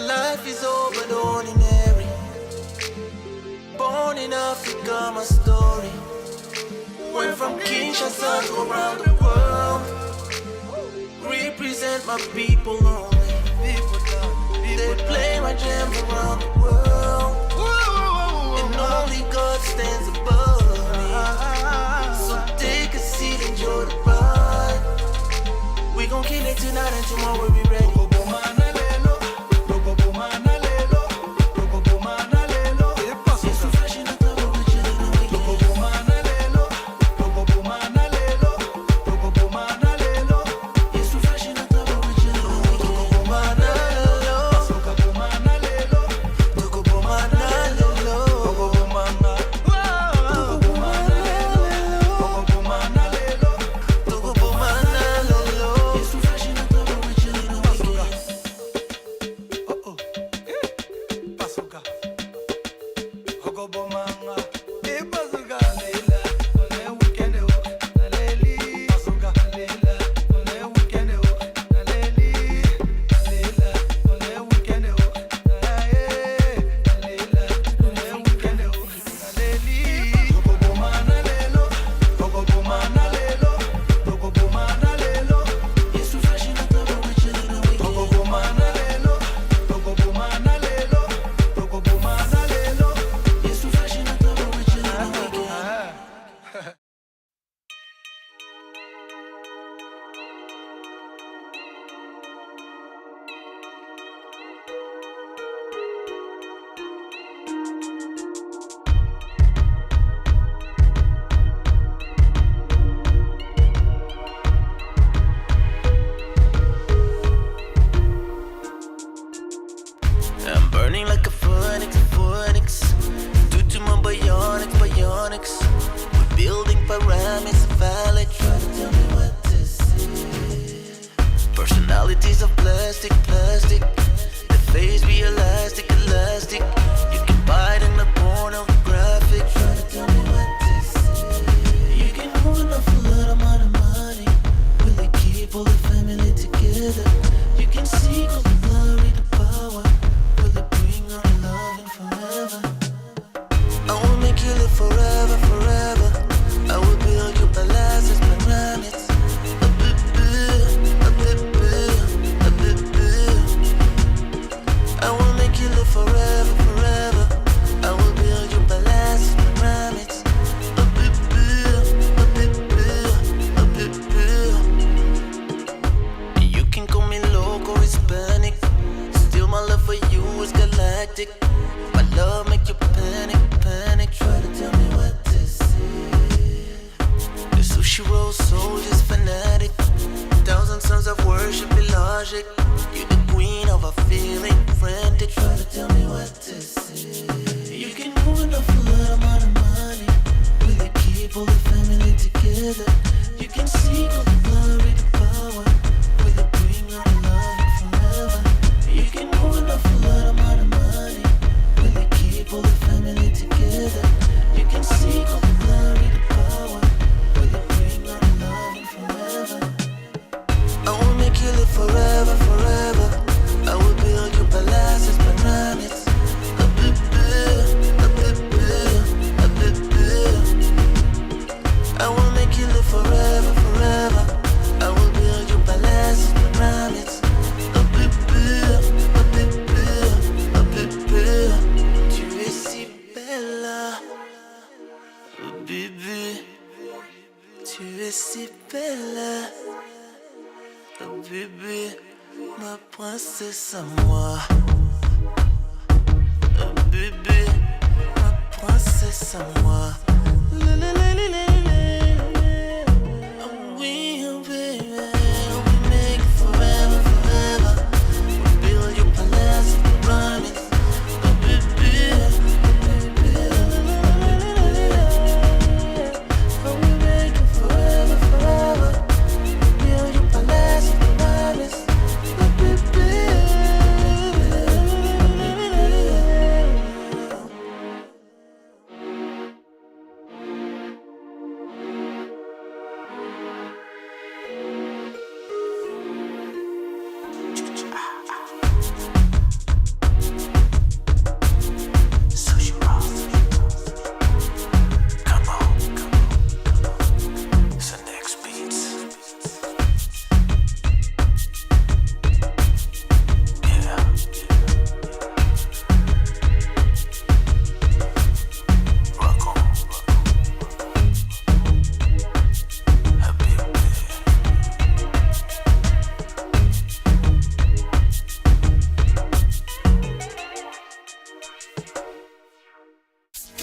life is all but ordinary. Born in Africa, my story went from Kinshasa to around the world. Represent my people only. They play my jams around the world, and only God stands above me. So take a seat, enjoy the ride. We gon' kill it tonight and tomorrow we ready. I'm burning like a phoenix, due to my bionics. We're building pyramids phallic. Try to tell me what to see. Personalities of plastic. The face be elastic. You can buy it in the pornographic. Try to tell me what to see. You can move an awful lot amount of money. Will it keep all the family together? You can seek all the glory, the power. I will make you live forever. I will build you palaces, pyramids. I will make you live forever. I will build you palaces, pyramids. You can call me loco, Hispanic. Still my love for you is galactic. My love make you panic. Try to tell me what to see. The sushiraw soldiers fanatic. Thousand sons of worship illogic. You're the queen of a feeling frantic. Try to tell me what to see. You can move an awful lot amount of money. Will it keep all the family together? You can seek all the glory, the power. Will it bring our love forever? You can move an awful lot amount of money. Will it keep all the family together? You can seek all the glory, the power. Will it bring our love forever? I will make you live forever. I will build you palaces, pyramids. I will make you live forever. I will build you palaces, pyramids. Tu es si belle, oh bébé. Tu es si belle, oh bébé. Ma princesse à moi, oh bébé. Ma princesse à moi. Oh oui, oh baby. We make it forever. We build your palace, pyramids. Oh baby. Oh, we make it forever. We build your palace, pyramids. Oh baby.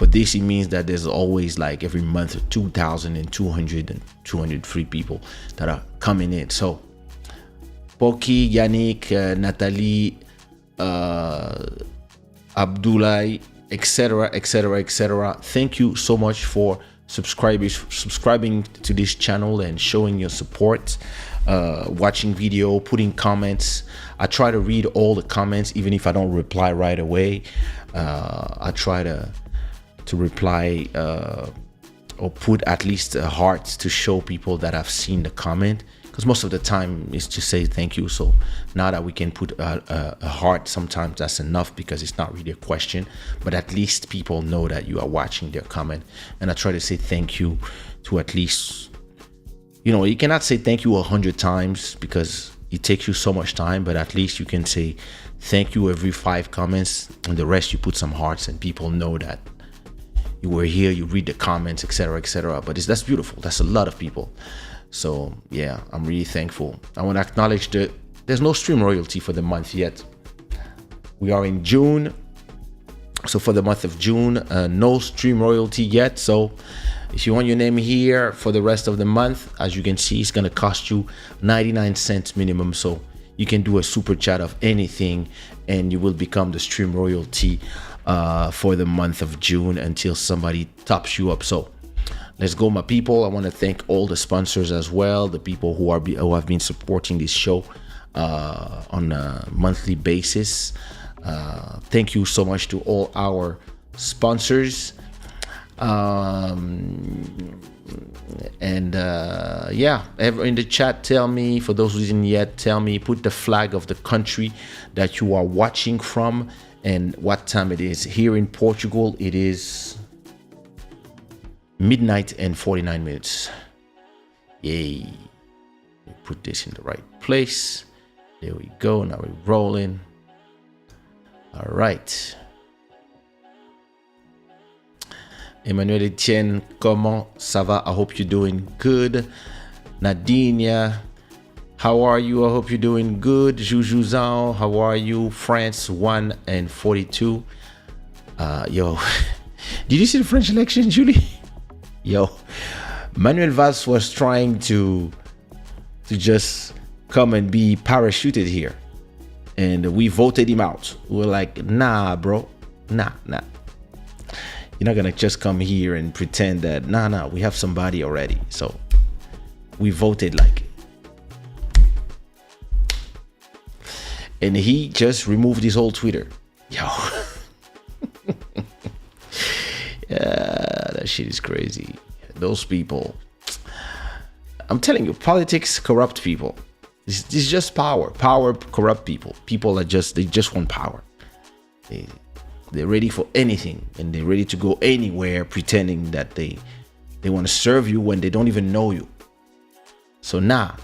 For this, it means that there's always like every month 2,200 and 203 people that are coming in. So Poki, Yannick, Nathalie, Abdullah, etc., etc., etc. Thank you so much for subscribing to this channel and showing your support, watching video, putting comments. I try to read all the comments, even if I don't reply right away. I try to reply or put at least a heart to show people that I've seen the comment, because most of the time is to say thank you. So now that we can put a heart, sometimes that's enough, because it's not really a question, but at least people know that you are watching their comment. And I try to say thank you to at least, you cannot say thank you 100 times because it takes you so much time, but at least you can say thank you every 5 comments, and the rest you put some hearts, and people know that you were here, you read the comments, etc., etc. But that's beautiful. That's a lot of people. So yeah, I'm really thankful. I want to acknowledge that there's no stream royalty for the month yet. We are in June, so for the month of June, no stream royalty yet. So if you want your name here for the rest of the month, as you can see, it's gonna cost you 99 cents minimum. So you can do a super chat of anything, and you will become the stream royalty for the month of June until somebody tops you up. So let's go, my people. I want to thank all the sponsors as well, the people who have been supporting this show on a monthly basis. Thank you so much to all our sponsors. Yeah, in the chat, tell me, for those who didn't yet, tell me, put the flag of the country that you are watching from and what time it is. Here in Portugal, it is midnight and 49 minutes. Yay. Put this in the right place. There we go. Now we're rolling. All right. Emmanuel Etienne, comment ça va? I hope you're doing good. Nadinia, how are you? I hope you're doing good. Juju Zhao, how are you? France 1 and 42. Yo, did you see the French election, Julie? Yo, Manuel Valls was trying to just come and be parachuted here, and we voted him out. We're like, nah, bro, nah. You're not gonna just come here and pretend that nah, we have somebody already. So we voted like, and he just removed his whole Twitter. Yo. Yeah, that shit is crazy. Those people, I'm telling you, politics corrupt people. It's just power corrupt people. People are they just want power. They're ready for anything, and they're ready to go anywhere pretending that they want to serve you when they don't even know you. So nah.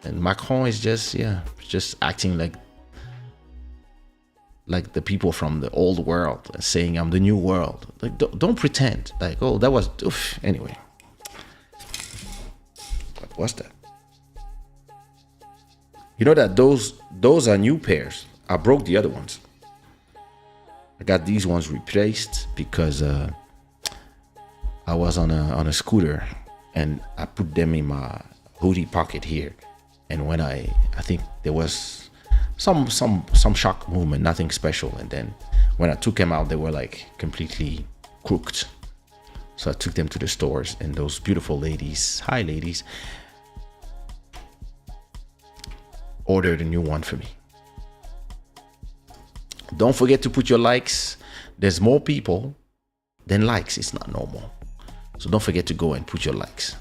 And Macron is just acting like the people from the old world, saying I'm the new world. Like, don't pretend like, oh, that was anyway. What was that? You know that those are new pairs. I broke the other ones. I got these ones replaced because I was on a scooter, and I put them in my hoodie pocket here, and when I think there was some shock movement, nothing special, and then when I took them out, they were like completely crooked. So I took them to the stores, and those beautiful ladies, hi ladies, ordered a new one for me. Don't forget to put your likes. There's more people than likes. It's not normal. So don't forget to go and put your likes.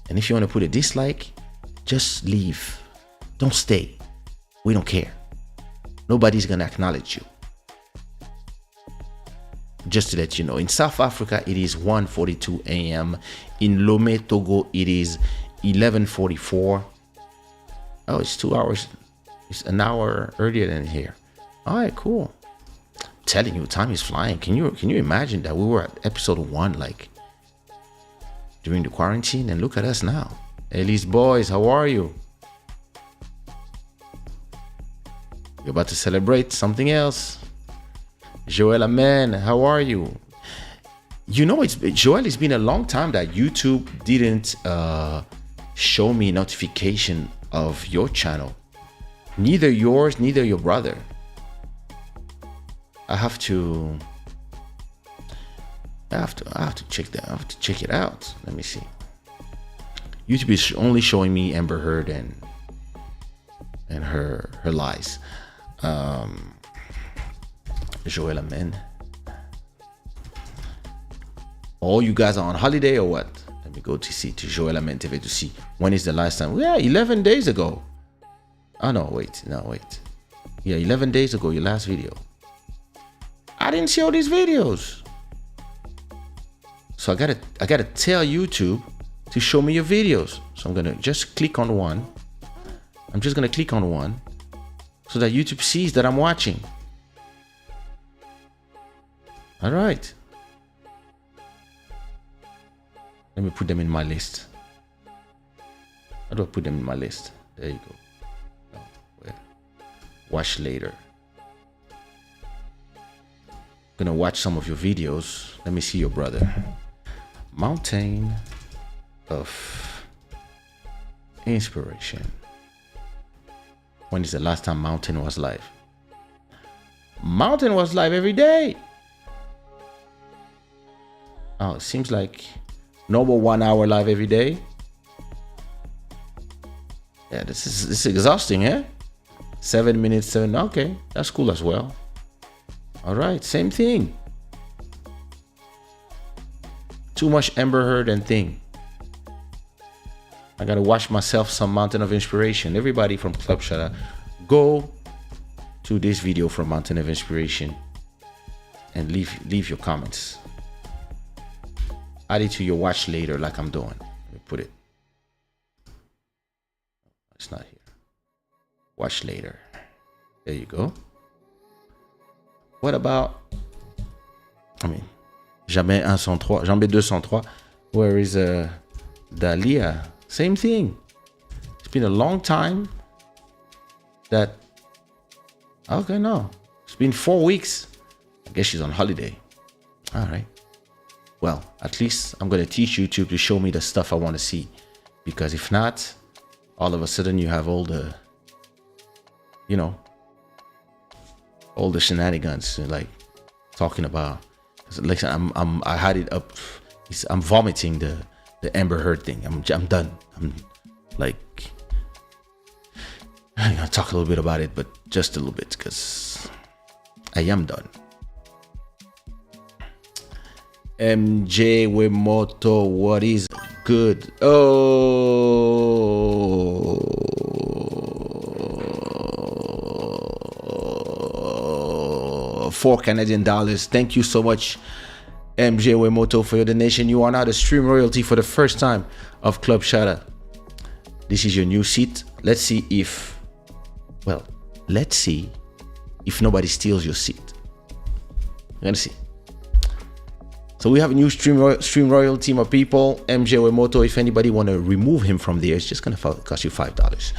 And if you want to put a dislike, just leave. Don't stay. We don't care. Nobody's going to acknowledge you. Just to let you know, in South Africa, it is 1:42 a.m. In Lomé, Togo, it is 11:44. Oh, it's 2 hours. It's an hour earlier than here. All right, cool. I'm telling you, time is flying. Can you imagine that we were at episode 1, like during the quarantine, and look at us now. Elise boys, how are you? You're about to celebrate something else. Joel Amen, how are you? You know, Joel, it's been a long time that YouTube didn't show me notification of your channel. Neither yours, neither your brother. I have to check that. I have to check it out. Let me see. YouTube is only showing me Amber Heard and her lies. Joel Amen. Oh, you guys are on holiday or what? Let me go to Joel Amen TV to see when is the last time. Yeah, 11 days ago. Oh no, wait. Yeah, 11 days ago, your last video. I didn't see all these videos. So I gotta tell YouTube to show me your videos. So I'm gonna just click on one. I'm just gonna click on one so that YouTube sees that I'm watching. All right. Let me put them in my list. How do I put them in my list? There you go. No, where? Watch later. Gonna watch some of your videos. Let me see your brother. Mountain of Inspiration. When is the last time Mountain was live? Mountain was live every day. Oh, it seems like normal 1 hour live every day. Yeah, this is exhausting, eh? 7 minutes, 7. Okay, that's cool as well. All right, same thing. Too much Amber Heard and thing. I gotta watch myself some Mountain of Inspiration. Everybody from Club Shada, go to this video from Mountain of Inspiration and leave your comments. Add it to your watch later, like I'm doing. Let me put it. It's not here. Watch later. There you go. What about? I mean, Jamais 103, Jamais 203. Where is Dahlia? Same thing. It's been a long time. That. Okay, no. It's been 4 weeks. I guess she's on holiday. All right. Well, at least I'm going to teach YouTube to show me the stuff I want to see. Because if not, all of a sudden you have all the, you know, all the shenanigans, like talking about, like I had it up. I'm vomiting the Amber Heard thing. I'm done. I'm like, I'm going to talk a little bit about it, but just a little bit because I am done. MJ Wemoto, what is good? Oh, $4 Canadian. Thank you so much, MJ Wemoto, for your donation. You are now the stream royalty for the first time of Club Shada. This is your new seat. Let's see if nobody steals your seat. We're gonna see. So we have a new stream royalty, my people. MJ Wemoto. If anybody want to remove him from there, it's just gonna cost you $5.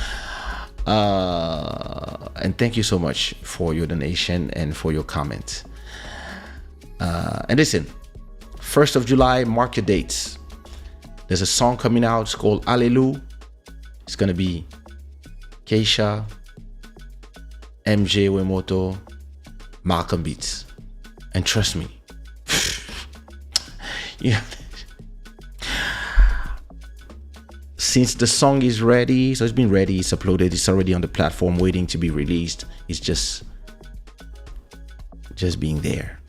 And thank you so much for your donation and for your comment. And listen, 1st of July, mark your dates. There's a song coming out. It's called Alleluia. It's gonna be Kaysha, MJ Wemoto, Malcolm Beats, and trust me. Yeah. Since the song is ready, so it's been ready, it's uploaded, it's already on the platform waiting to be released. It's just being there.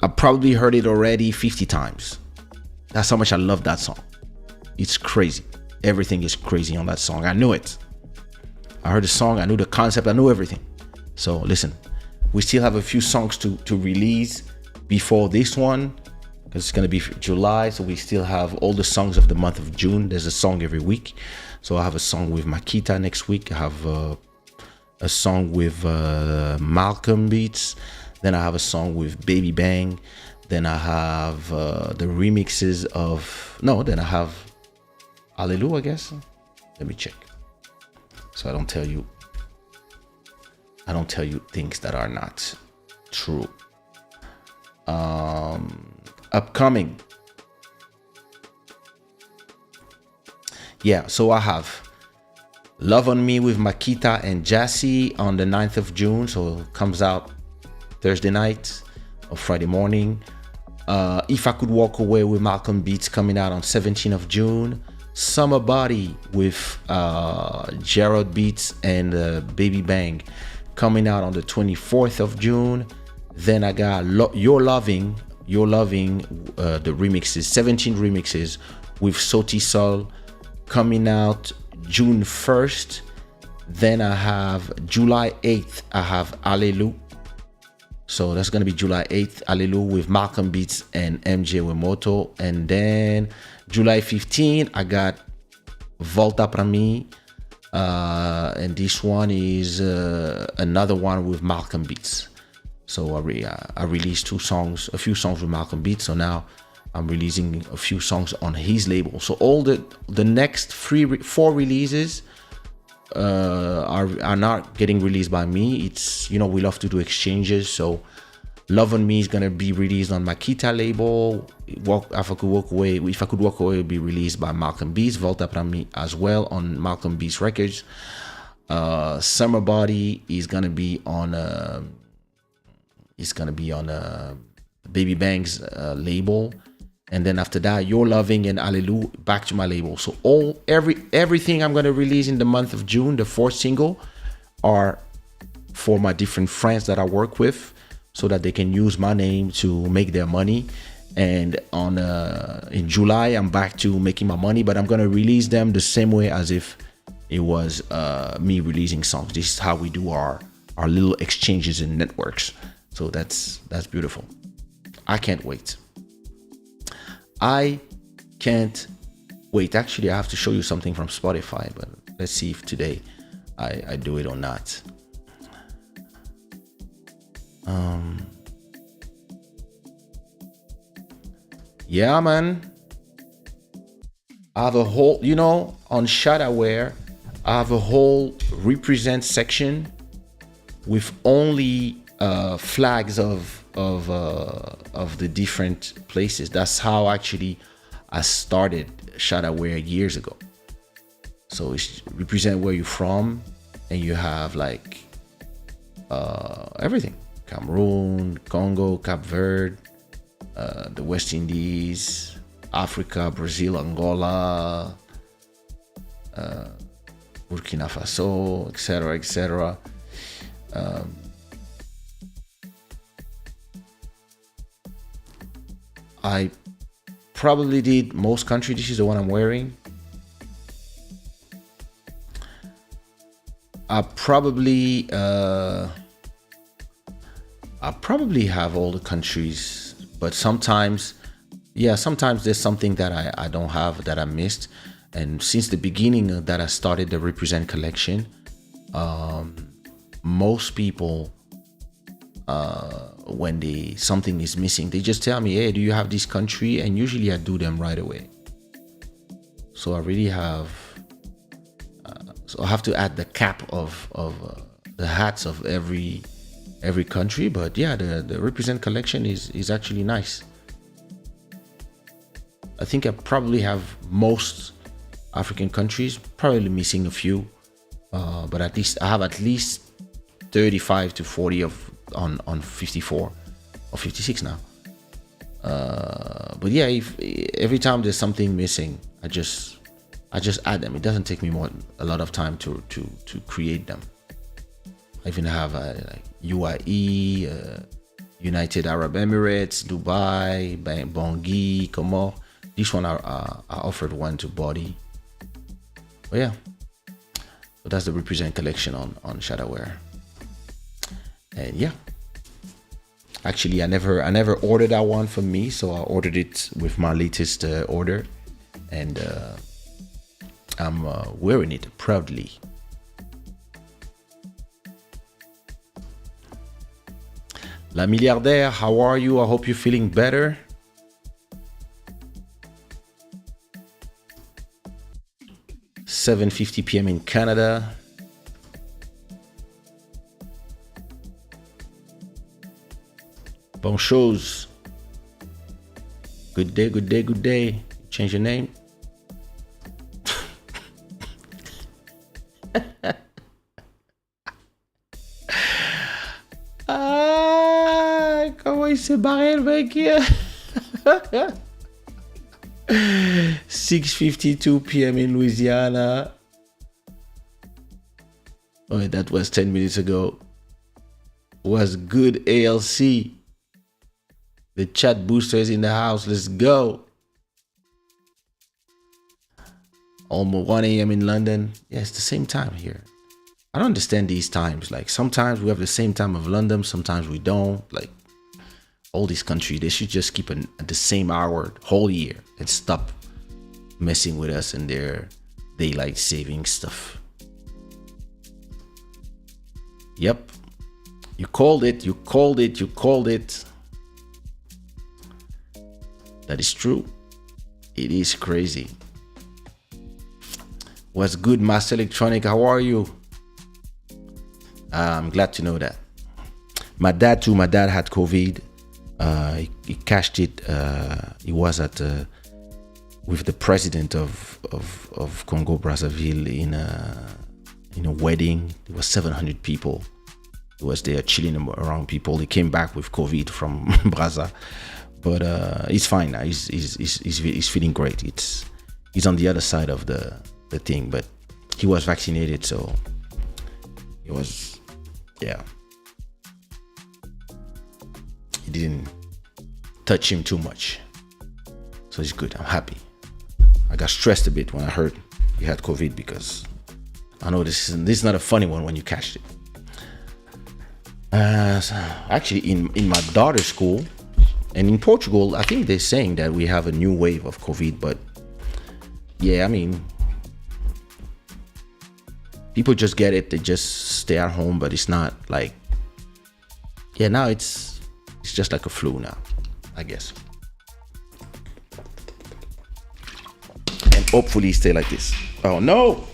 I probably heard it already 50 times. That's how much I love that song. It's crazy. Everything is crazy on that song. I knew it. I heard the song, I knew the concept, I knew everything. So listen, we still have a few songs to release before this one, because it's going to be July. So we still have all the songs of the month of June. There's a song every week. So I have a song with Makita next week. I have a song with Malcolm Beats. Then I have a song with Baby Bang. Then I have the remixes of... No, then I have Alleluia, I guess. Let me check. So I don't tell you I don't tell you things that are not true. Upcoming. Yeah, so I have Love on Me with Makita and Jassy on the 9th of June. So it comes out Thursday night or Friday morning. If I Could Walk Away with Malcolm Beats coming out on 17th of June. Summer Body with Gerald Beats and Baby Bang coming out on the 24th of June. Then I got You're Loving, the remixes, 17 remixes with Soti Sol coming out June 1st. Then I have July 8th, I have Alelu. So that's going to be July 8th, Alelu with Malcolm Beats and MJ Wemoto. And then July 15th, I got Volta Pra Mi. And this one is another one with Malcolm Beats. So I released a few songs with Malcolm Beats. So now I'm releasing a few songs on his label. So all the next 4 releases are not getting released by me. It's, we love to do exchanges. So Love on Me is gonna be released on Makita label. If I Could Walk Away will be released by Malcolm Beats. Volta Pra Mi as well on Malcolm Beats Records. Summer Body is gonna be on Baby Bang's label. And then after that, You're Loving and Alelu back to my label. So everything I'm gonna release in the month of June, the 4th single, are for my different friends that I work with, so that they can use my name to make their money. And in July, I'm back to making my money, but I'm gonna release them the same way as if it was me releasing songs. This is how we do our little exchanges in networks. So that's beautiful. I can't wait. Actually, I have to show you something from Spotify, but let's see if today I do it or not. Yeah, man. I have a whole, on Shada, I have a whole represent section with only flags of the different places. That's how actually I started Shadaware years ago. So it's represent where you're from, and you have like everything: Cameroon, Congo, Cape Verde, the West Indies, Africa, Brazil, Angola, Burkina Faso, etc., etc. I probably did most countries. This is the one I'm wearing. I probably have all the countries, but sometimes there's something that I don't have, that I missed. And since the beginning that I started the Represent collection, most people, when something is missing, they just tell me, hey, do you have this country? And usually I do them right away. So I really have, so I have to add the cap of the hats of every country. But yeah, the Represent collection is actually nice. I think I probably have most African countries, probably missing a few, but at least I have at least 35 to 40 on 54 or 56 now. But yeah, if every time there's something missing, I just add them. It doesn't take me a lot of time to create them. I even have like UAE, United Arab Emirates, Dubai, Bangui, Comores. This one I offered one to Body. But yeah, so that's the Represent collection on Shadaware. And yeah, actually I never ordered that one for me, so I ordered it with my latest order, and I'm wearing it proudly. La Milliardaire, how are you? I hope you're feeling better. (7:50 p.m. in Canada. Bon chose. Good day, good day, good day. Change your name. Ah, comment il s'est barré le mec hier? 6:52 p.m. in Louisiana. Oh, that was 10 minutes ago. Was good, ALC. The chat booster is in the house. Let's go. Almost 1 a.m. in London. Yeah, it's the same time here. I don't understand these times. Like, sometimes we have the same time of London, sometimes we don't. Like, all these countries, they should just keep at the same hour whole year and stop messing with us and their daylight saving stuff. Yep. You called it, you called it, you called it. That is true. It is crazy. What's good, Master Electronic? How are you? I'm glad to know that. My dad too. My dad had COVID. He cashed it. He was at with the president of Congo Brazzaville in a wedding. There was 700 people. He was there chilling around people. He came back with COVID from Brazza, but he's fine now. He's feeling great. He's on the other side of the thing, but he was vaccinated, so it was, yeah. It didn't touch him too much, so it's good. I'm happy. I got stressed a bit when I heard he had COVID because I know this is not a funny one when you catch it. So actually, in my daughter's school and in Portugal, I think they're saying that we have a new wave of COVID. But yeah, I mean, people just get it. They just stay at home, but it's not like, yeah, now it's just like a flu now, I guess. And hopefully stay like this. Oh no!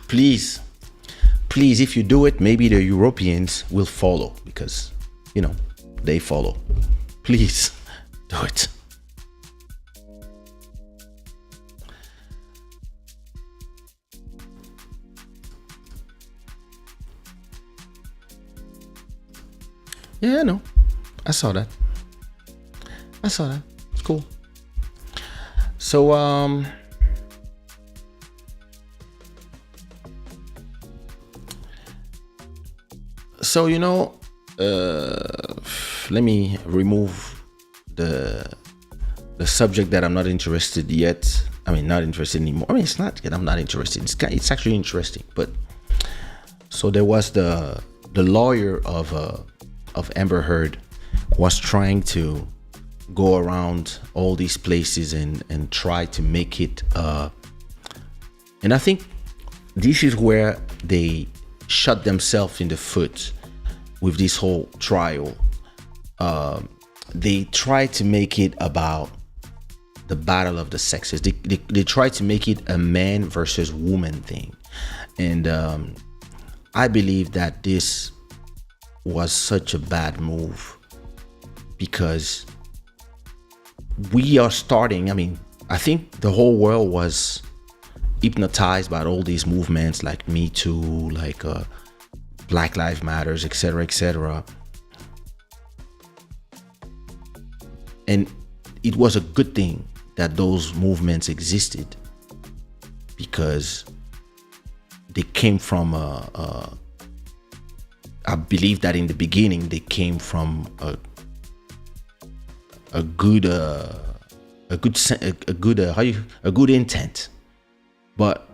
Please, if you do it, maybe the Europeans will follow because, you know, they follow. Please do it. Yeah, no, I saw that. It's cool. So, you know, let me remove the subject that I'm not interested yet. I mean, not interested anymore. I mean, it's not that I'm not interested. It's actually interesting. But so there was the lawyer of Amber Heard was trying to go around all these places and try to make it. And I think this is where they shot themselves in the foot with this whole trial. They tried to make it about the battle of the sexes. They tried to make it a man versus woman thing. And I believe that this was such a bad move because we are starting, I mean, I think the whole world was hypnotized by all these movements like Me Too, like Black Lives Matters, etc., etc. And it was a good thing that those movements existed because they came from I believe that in the beginning they came from a good intent. But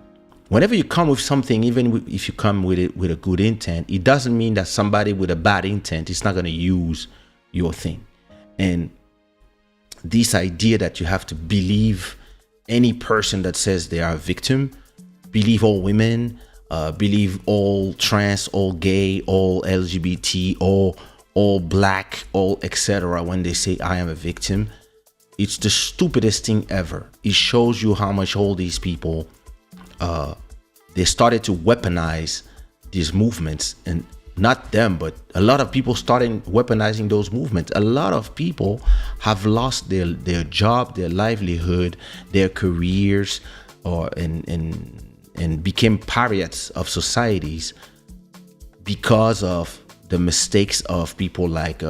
whenever you come with something, even if you come with it with a good intent, it doesn't mean that somebody with a bad intent is not going to use your thing. And this idea that you have to believe any person that says they are a victim, believe all women, believe all trans, all gay, all LGBT, all black, all etc. when they say I am a victim, It's the stupidest thing ever. It shows you how much all these people, they started to weaponize these movements, and not them, but a lot of people started weaponizing those movements. A lot of people have lost their job, their livelihood, their careers, and became pariahs of societies because of the mistakes of people like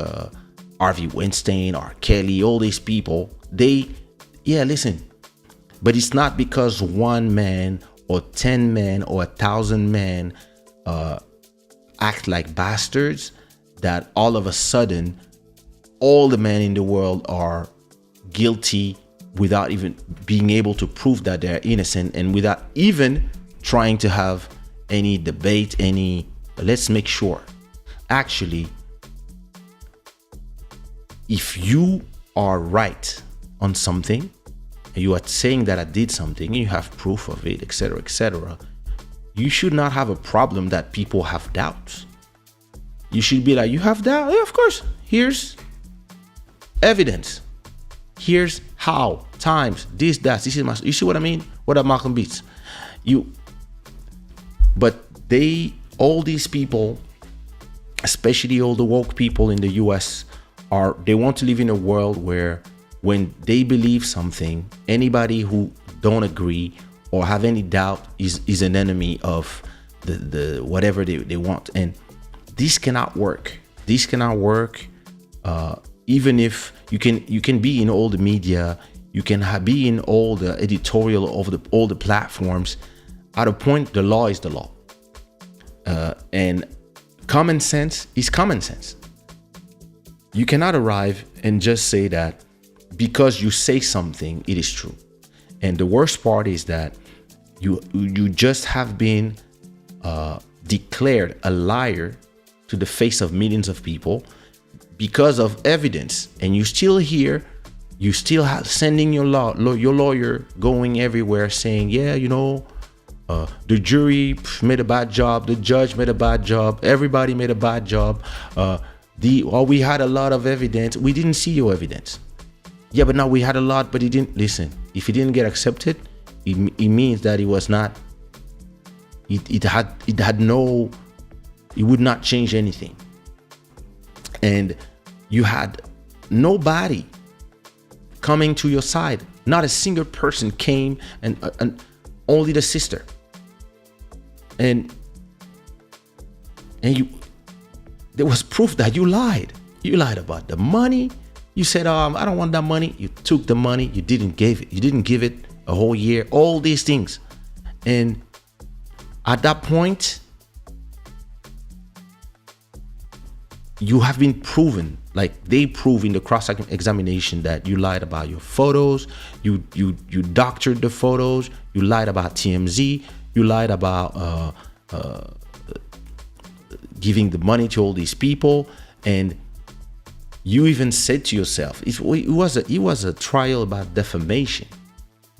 Harvey Weinstein or Kelly. All these people, listen, but it's not because one man or 10 men or 1,000 men act like bastards that all of a sudden all the men in the world are guilty without even being able to prove that they're innocent, and without even trying to have any debate, let's make sure. Actually, if you are right on something, and you are saying that I did something, and you have proof of it, etc., etc., you should not have a problem that people have doubts. You should be like, you have doubt? Yeah, of course. Here's evidence. Here's how, times, this, that. This is my, you see what I mean? What are Malcolm beats? But all these people, especially all the woke people in the US, they want to live in a world where when they believe something, anybody who don't agree or have any doubt is an enemy of the whatever they want. And this cannot work. This cannot work. Even if you can be in all the media, you can be in all the editorial of all the platforms. At a point, the law is the law. And common sense is common sense. You cannot arrive and just say that because you say something, it is true. And the worst part is that you just have been declared a liar to the face of millions of people because of evidence, and you still here, you still have sending your lawyer going everywhere saying, yeah, the jury made a bad job, the judge made a bad job, everybody made a bad job. We had a lot of evidence. We didn't see your evidence. Yeah, but now we had a lot, but it didn't. Listen, if it didn't get accepted, it means that it was not. It would not change anything. And you had nobody coming to your side. Not a single person came, and only the sister. And there was proof that you lied. You lied about the money. You said, I don't want that money. You took the money. You didn't give it. You didn't give it a whole year. All these things. And at that point, you have been proven, like they prove in the cross-examination, that you lied about your photos. You doctored the photos. You lied about TMZ. You lied about giving the money to all these people. And you even said to yourself, it was a trial about defamation.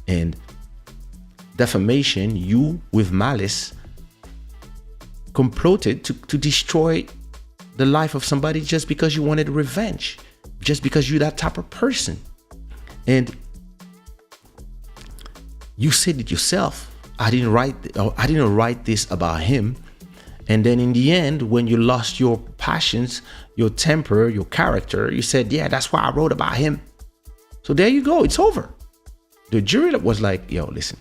And defamation, you with malice comploted to destroy the life of somebody just because you wanted revenge, just because you're that type of person. And you said it yourself. I didn't write this about him. And then in the end, when you lost your passions, your temper, your character, you said, yeah, that's why I wrote about him. So there you go. It's over. The jury was like, yo, listen.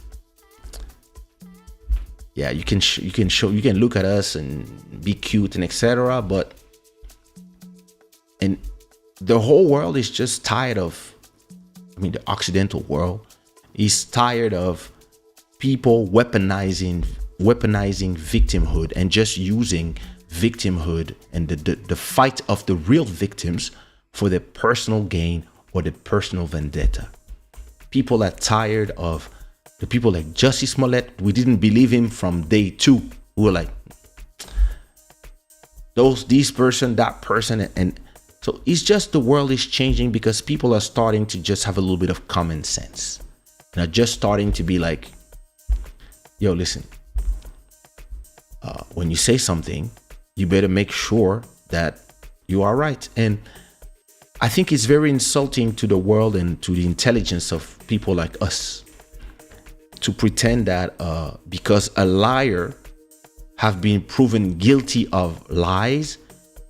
Yeah, you can look at us and be cute and etc. And the whole world is just tired of, the Occidental world is tired of people weaponizing victimhood and just using victimhood and the fight of the real victims for their personal gain or their personal vendetta. People are tired of the people like Jussie Smollett. We didn't believe him from day 2. We were like, this person, that person. And so it's just the world is changing because people are starting to just have a little bit of common sense. And are just starting to be like, yo, listen, when you say something, you better make sure that you are right. And I think it's very insulting to the world and to the intelligence of people like us to pretend that because a liar have been proven guilty of lies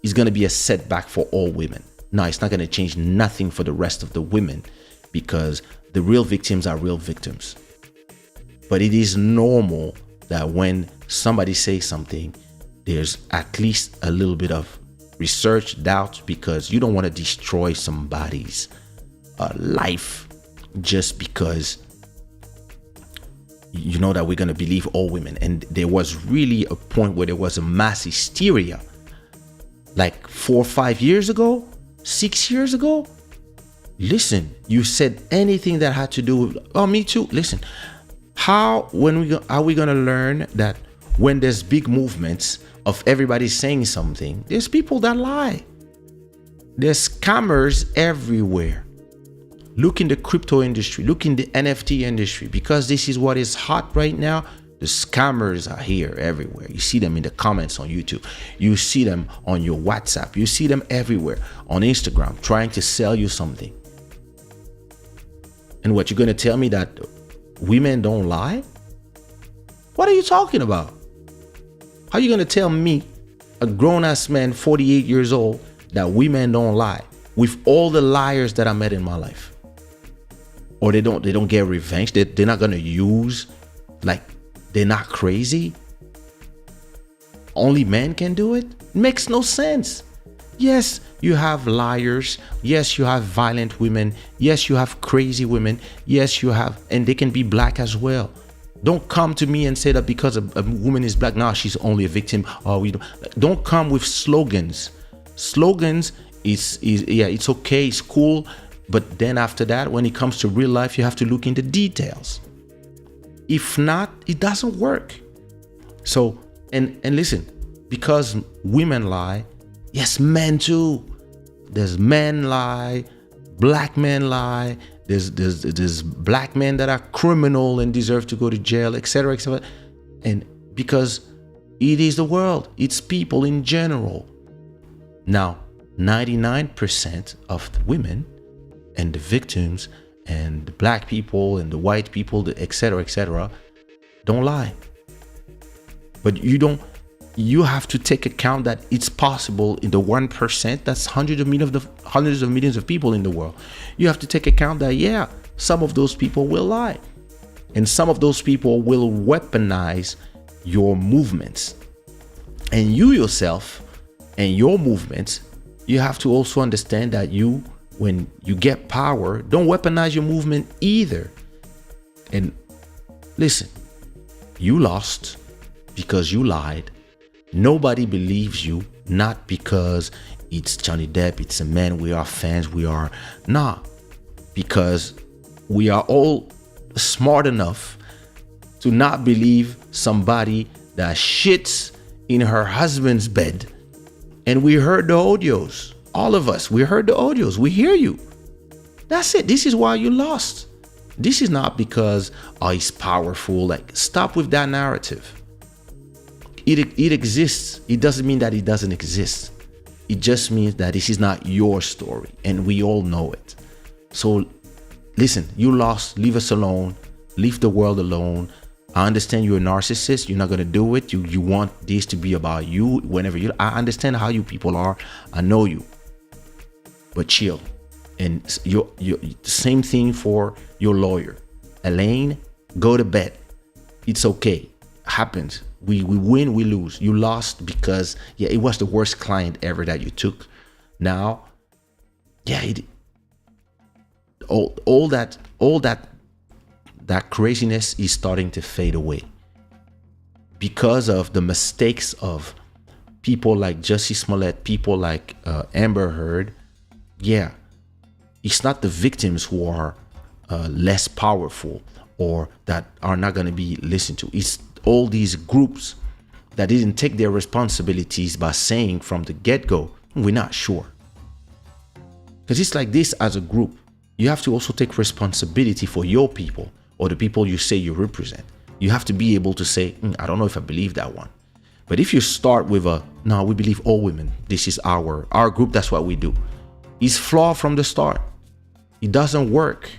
is going to be a setback for all women. No, it's not going to change nothing for the rest of the women, because the real victims are real victims. But it is normal that when somebody says something, there's at least a little bit of research, doubt, because you don't want to destroy somebody's life just because you know that we're going to believe all women. And there was really a point where there was a mass hysteria, like 4 or 5 years ago, 6 years ago. Listen, you said anything that had to do with, oh, me too. Listen, are we going to learn that when there's big movements of everybody saying something, there's people that lie? There's scammers everywhere. Look in the crypto industry, look in the NFT industry, because this is what is hot right now. The scammers are here everywhere. You see them in the comments on YouTube. You see them on your WhatsApp. You see them everywhere on Instagram trying to sell you something. And what, you're going to tell me that women don't lie? What are you talking about? How are you going to tell me, a grown-ass man, 48 years old, that women don't lie with all the liars that I met in my life? Or they don't get revenge? They're not going to use, like, they're not crazy? Only men can do it? It makes no sense. Yes, you have liars. Yes, you have violent women. Yes, you have crazy women. Yes, you have, and they can be black as well. Don't come to me and say that because a woman is black, now she's only a victim. Or don't come with slogans. Slogans is yeah, it's okay, it's cool. But then after that, when it comes to real life, you have to look into details. If not, it doesn't work. So, and listen, because women lie, yes, men too. There's men lie, black men lie. There's black men that are criminal and deserve to go to jail, etc., etc. And because it is the world, it's people in general. Now, 99% of the women and the victims and the black people and the white people, the etc., don't lie. But you have to take account that it's possible in the 1%, that's hundreds of millions of people in the world. You have to take account that, yeah, some of those people will lie. And some of those people will weaponize your movements. And you yourself and your movements, you have to also understand that when you get power, don't weaponize your movement either. And listen, you lost because you lied. Nobody believes you, not because it's Johnny Depp, it's a man, we are fans, because we are all smart enough to not believe somebody that shits in her husband's bed. And we heard the audios. All of us, we heard the audios. We hear you. That's it. This is why you lost. This is not because, oh, he's powerful. Like, stop with that narrative. It exists. It doesn't mean that it doesn't exist. It just means that this is not your story, and we all know it. So listen, you lost. Leave us alone. Leave the world alone. I understand you're a narcissist. You're not going to do it. You want this to be about you whenever I understand how you people are. I know you. But chill. And the same thing for your lawyer. Elaine, go to bed. It's okay. Happens. We win, we lose. You lost because, yeah, it was the worst client ever that you took. Now, yeah, all that craziness is starting to fade away because of the mistakes of people like Jussie Smollett, people like Amber Heard. Yeah, it's not the victims who are less powerful or that are not going to be listened to. It's all these groups that didn't take their responsibilities by saying from the get-go, we're not sure. Because it's like this, as a group, you have to also take responsibility for your people or the people you say you represent. You have to be able to say, I don't know if I believe that one. But if you start with no, we believe all women, this is our group, that's what we do. is flawed from the start. It doesn't work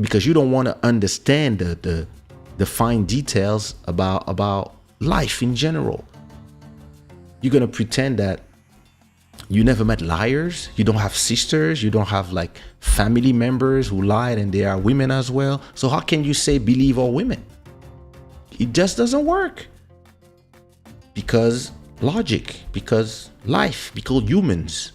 because you don't want to understand the fine details about life in general. You're gonna pretend that you never met liars. You don't have sisters. You don't have like family members who lied and they are women as well. So how can you say believe all women? It just doesn't work. Because logic, because life, because humans.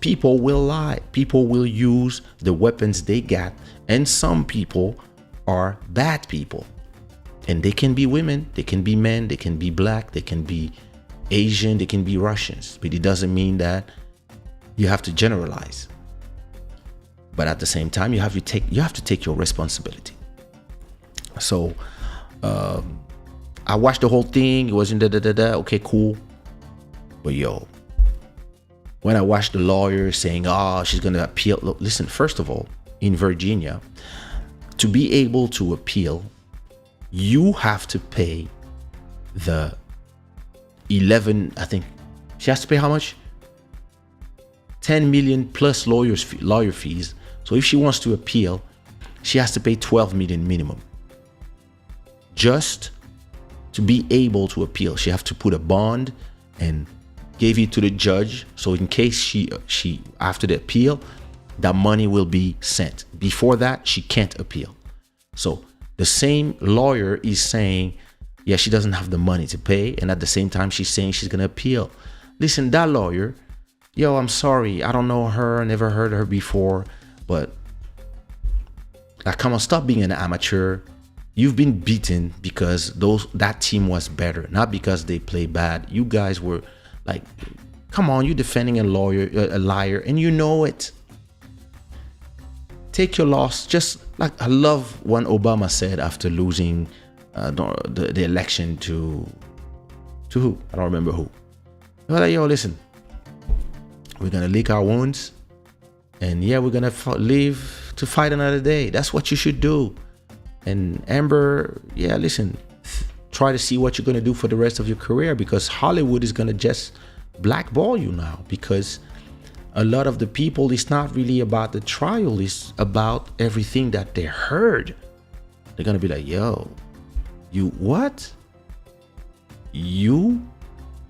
People will lie. People will use the weapons they got. And some people are bad people. And they can be women, they can be men, they can be black, they can be Asian, they can be Russians. But it doesn't mean that you have to generalize. But at the same time, you have to take your responsibility. So I watched the whole thing. It was in okay, cool. But yo, when I watched the lawyer saying, oh, she's gonna appeal. Look, listen, first of all, in Virginia, to be able to appeal, you have to pay the 11, I think she has to pay how much? 10 million plus lawyer fees. So if she wants to appeal, she has to pay 12 million minimum. Just to be able to appeal, she have to put a bond and give it to the judge. So in case she after the appeal, that money will be sent. Before that, she can't appeal. So the same lawyer is saying, yeah, she doesn't have the money to pay. And at the same time, she's saying she's going to appeal. Listen, that lawyer, yo, I'm sorry. I don't know her. Never heard her before. But like, come on, stop being an amateur. You've been beaten because that team was better, not because they play bad. You guys were like, come on, you're defending a liar, and you know it. Take your loss. Just like, I love when Obama said after losing the election to who? I don't remember who. He was like, yo, listen, we're gonna lick our wounds, and yeah, we're gonna live to fight another day. That's what you should do. And Amber, yeah, listen, try to see what you're gonna do for the rest of your career, because Hollywood is gonna just blackball you now, because a lot of the people, it's not really about the trial, it's about everything that they heard. They're gonna be like, yo, you what? You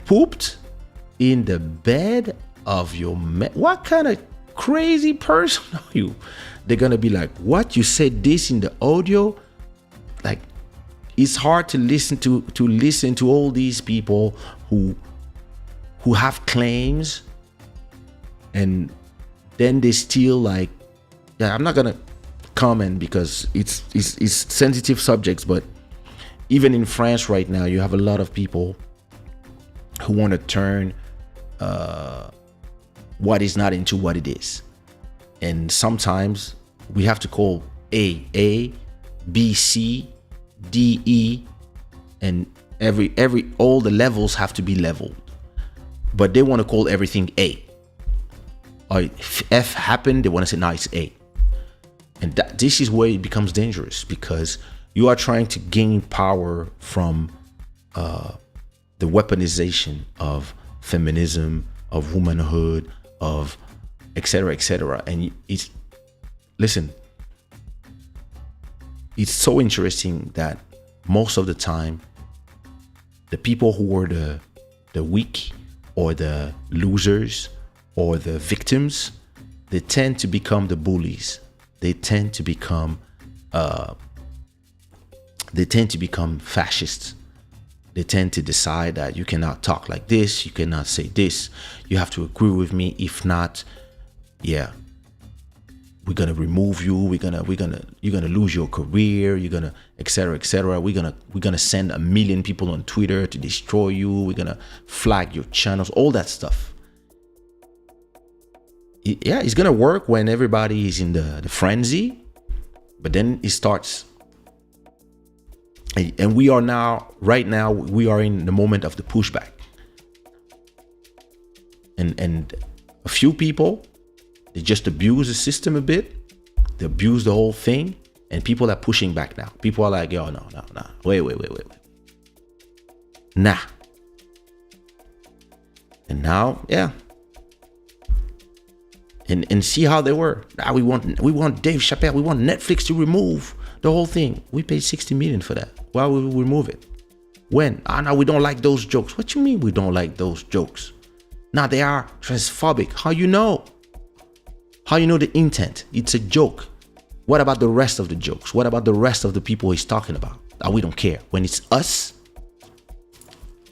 pooped in the bed of your what kind of crazy person are you? They're gonna be like, what? You said this in the audio? Like, it's hard to listen to all these people who have claims, and then they still like, yeah, I'm not gonna comment because it's sensitive subjects, but even in France right now, you have a lot of people who want to turn what is not into what it is. And sometimes we have to call A, B, C, D, E, and all the levels have to be leveled. But they want to call everything A. Or if F happened, they want to say, no, it's A. And this is where it becomes dangerous, because you are trying to gain power from the weaponization of feminism, of womanhood, of etc., etc. And listen, it's so interesting that most of the time, the people who were the weak or the losers or the victims, they tend to become the bullies. They tend to become fascists. They tend to decide that you cannot talk like this, you cannot say this, you have to agree with me. If not, yeah, we're gonna remove you. You're gonna lose your career. You're gonna etc., etc. We're gonna send 1 million people on Twitter to destroy you. We're gonna flag your channels. All that stuff. It's gonna work when everybody is in the frenzy, but then it starts. And right now we are in the moment of the pushback. And a few people, they just abuse the system a bit. They abuse the whole thing, and people are pushing back now. People are like, yo, no, wait. Nah. And now, yeah, and see how they were. Now we want Dave Chappelle. We want Netflix to remove the whole thing. We paid 60 million for that. Why would we remove it? When? No, we don't like those jokes. What you mean we don't like those jokes? Now they are transphobic. How you know? How you know the intent? It's a joke. What about the rest of the jokes? What about the rest of the people he's talking about? We don't care. When it's us,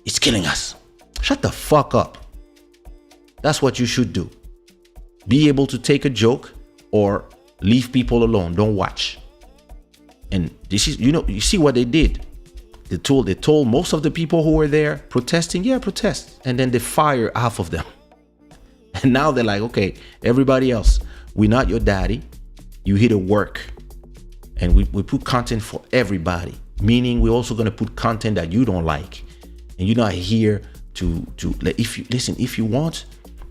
it's killing us. Shut the fuck up. That's what you should do. Be able to take a joke or leave people alone. Don't watch. And this is, you see what they did. They told most of the people who were there protesting, yeah, protest. And then they fire half of them. And now they're like, okay, everybody else, we're not your daddy. You here to work. And we put content for everybody. Meaning we're also going to put content that you don't like. And you're not here to if you want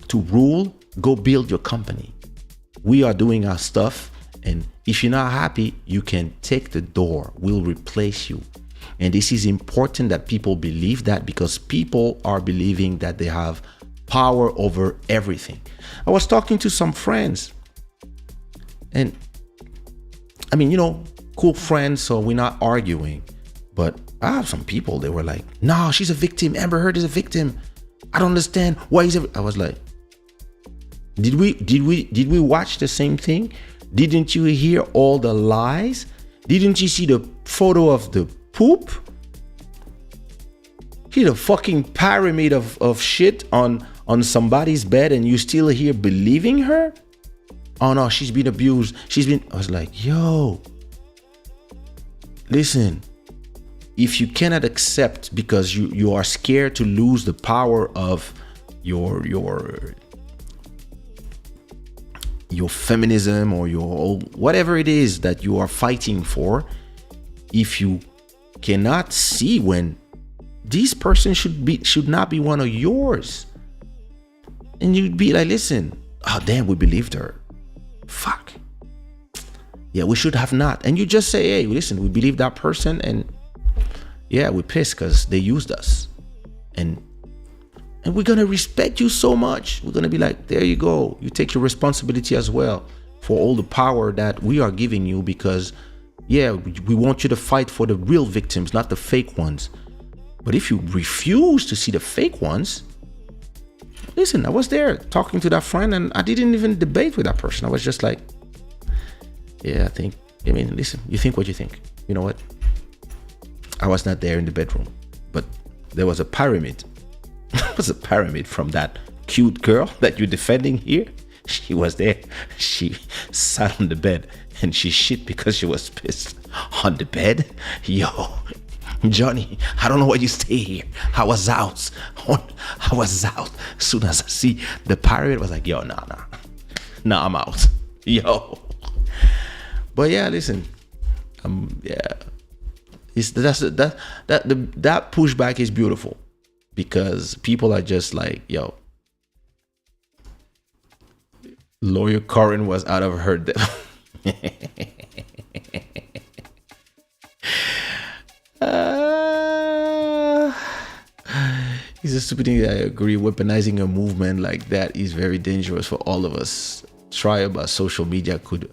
to rule, go build your company. We are doing our stuff. And if you're not happy, you can take the door. We'll replace you. And this is important that people believe that, because people are believing that they have power over everything. I was talking to some friends, and I mean, cool friends, so we're not arguing. But I have some people, they were like, no, she's a victim. Amber Heard is a victim. I don't understand why I was like, did we watch the same thing? Didn't you hear all the lies? Didn't you see the photo of the poop? See the fucking pyramid of shit on somebody's bed, and you still here believing her? Oh no, she's been abused. I was like, yo, listen, if you cannot accept because you are scared to lose the power of your feminism or your whatever it is that you are fighting for, if you cannot see when this person should not be one of yours, and you'd be like, listen, oh damn, we believed her, fuck, yeah, we should have not. And you just say, hey, listen, we believe that person, and yeah, we're pissed because they used us, and we're gonna respect you so much. We're gonna be like, there you go, you take your responsibility as well for all the power that we are giving you, because yeah, we want you to fight for the real victims, not the fake ones. But if you refuse to see the fake ones, listen, I was there talking to that friend, and I didn't even debate with that person. I was just like, yeah, listen, you think what you think. You know what? I was not there in the bedroom, but there was a pyramid. There was a pyramid from that cute girl that you're defending here. She was there. She sat on the bed and she shit because she was pissed on the bed. Yo, Johnny, I don't know why you stay here. I was out. As soon as I see the pyramid, I was like, yo, nah, I'm out. Yo. But yeah, listen, yeah, that pushback is beautiful, because people are just like, yo, Lawyer Corin was out of her depth. It's a stupid thing. I agree. Weaponizing a movement like that is very dangerous for all of us. Try about social media could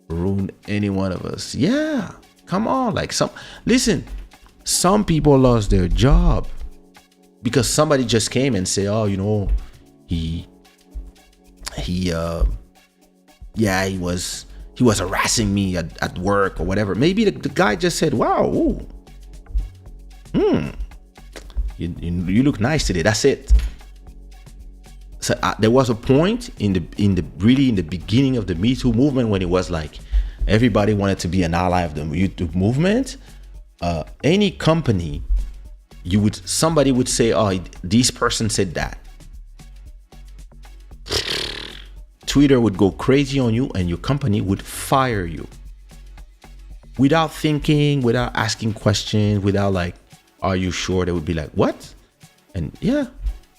ruin any one of us. Yeah, come on. Like some people lost their job because somebody just came and said, oh, he was harassing me at work or whatever. Maybe the guy just said, wow, ooh, you look nice today. That's it. So there was a point in the beginning of the Me Too movement when it was like everybody wanted to be an ally of the YouTube movement. Any company, somebody would say, oh, this person said that. Twitter would go crazy on you and your company would fire you without thinking, without asking questions, without like, are you sure? They would be like, what? And yeah,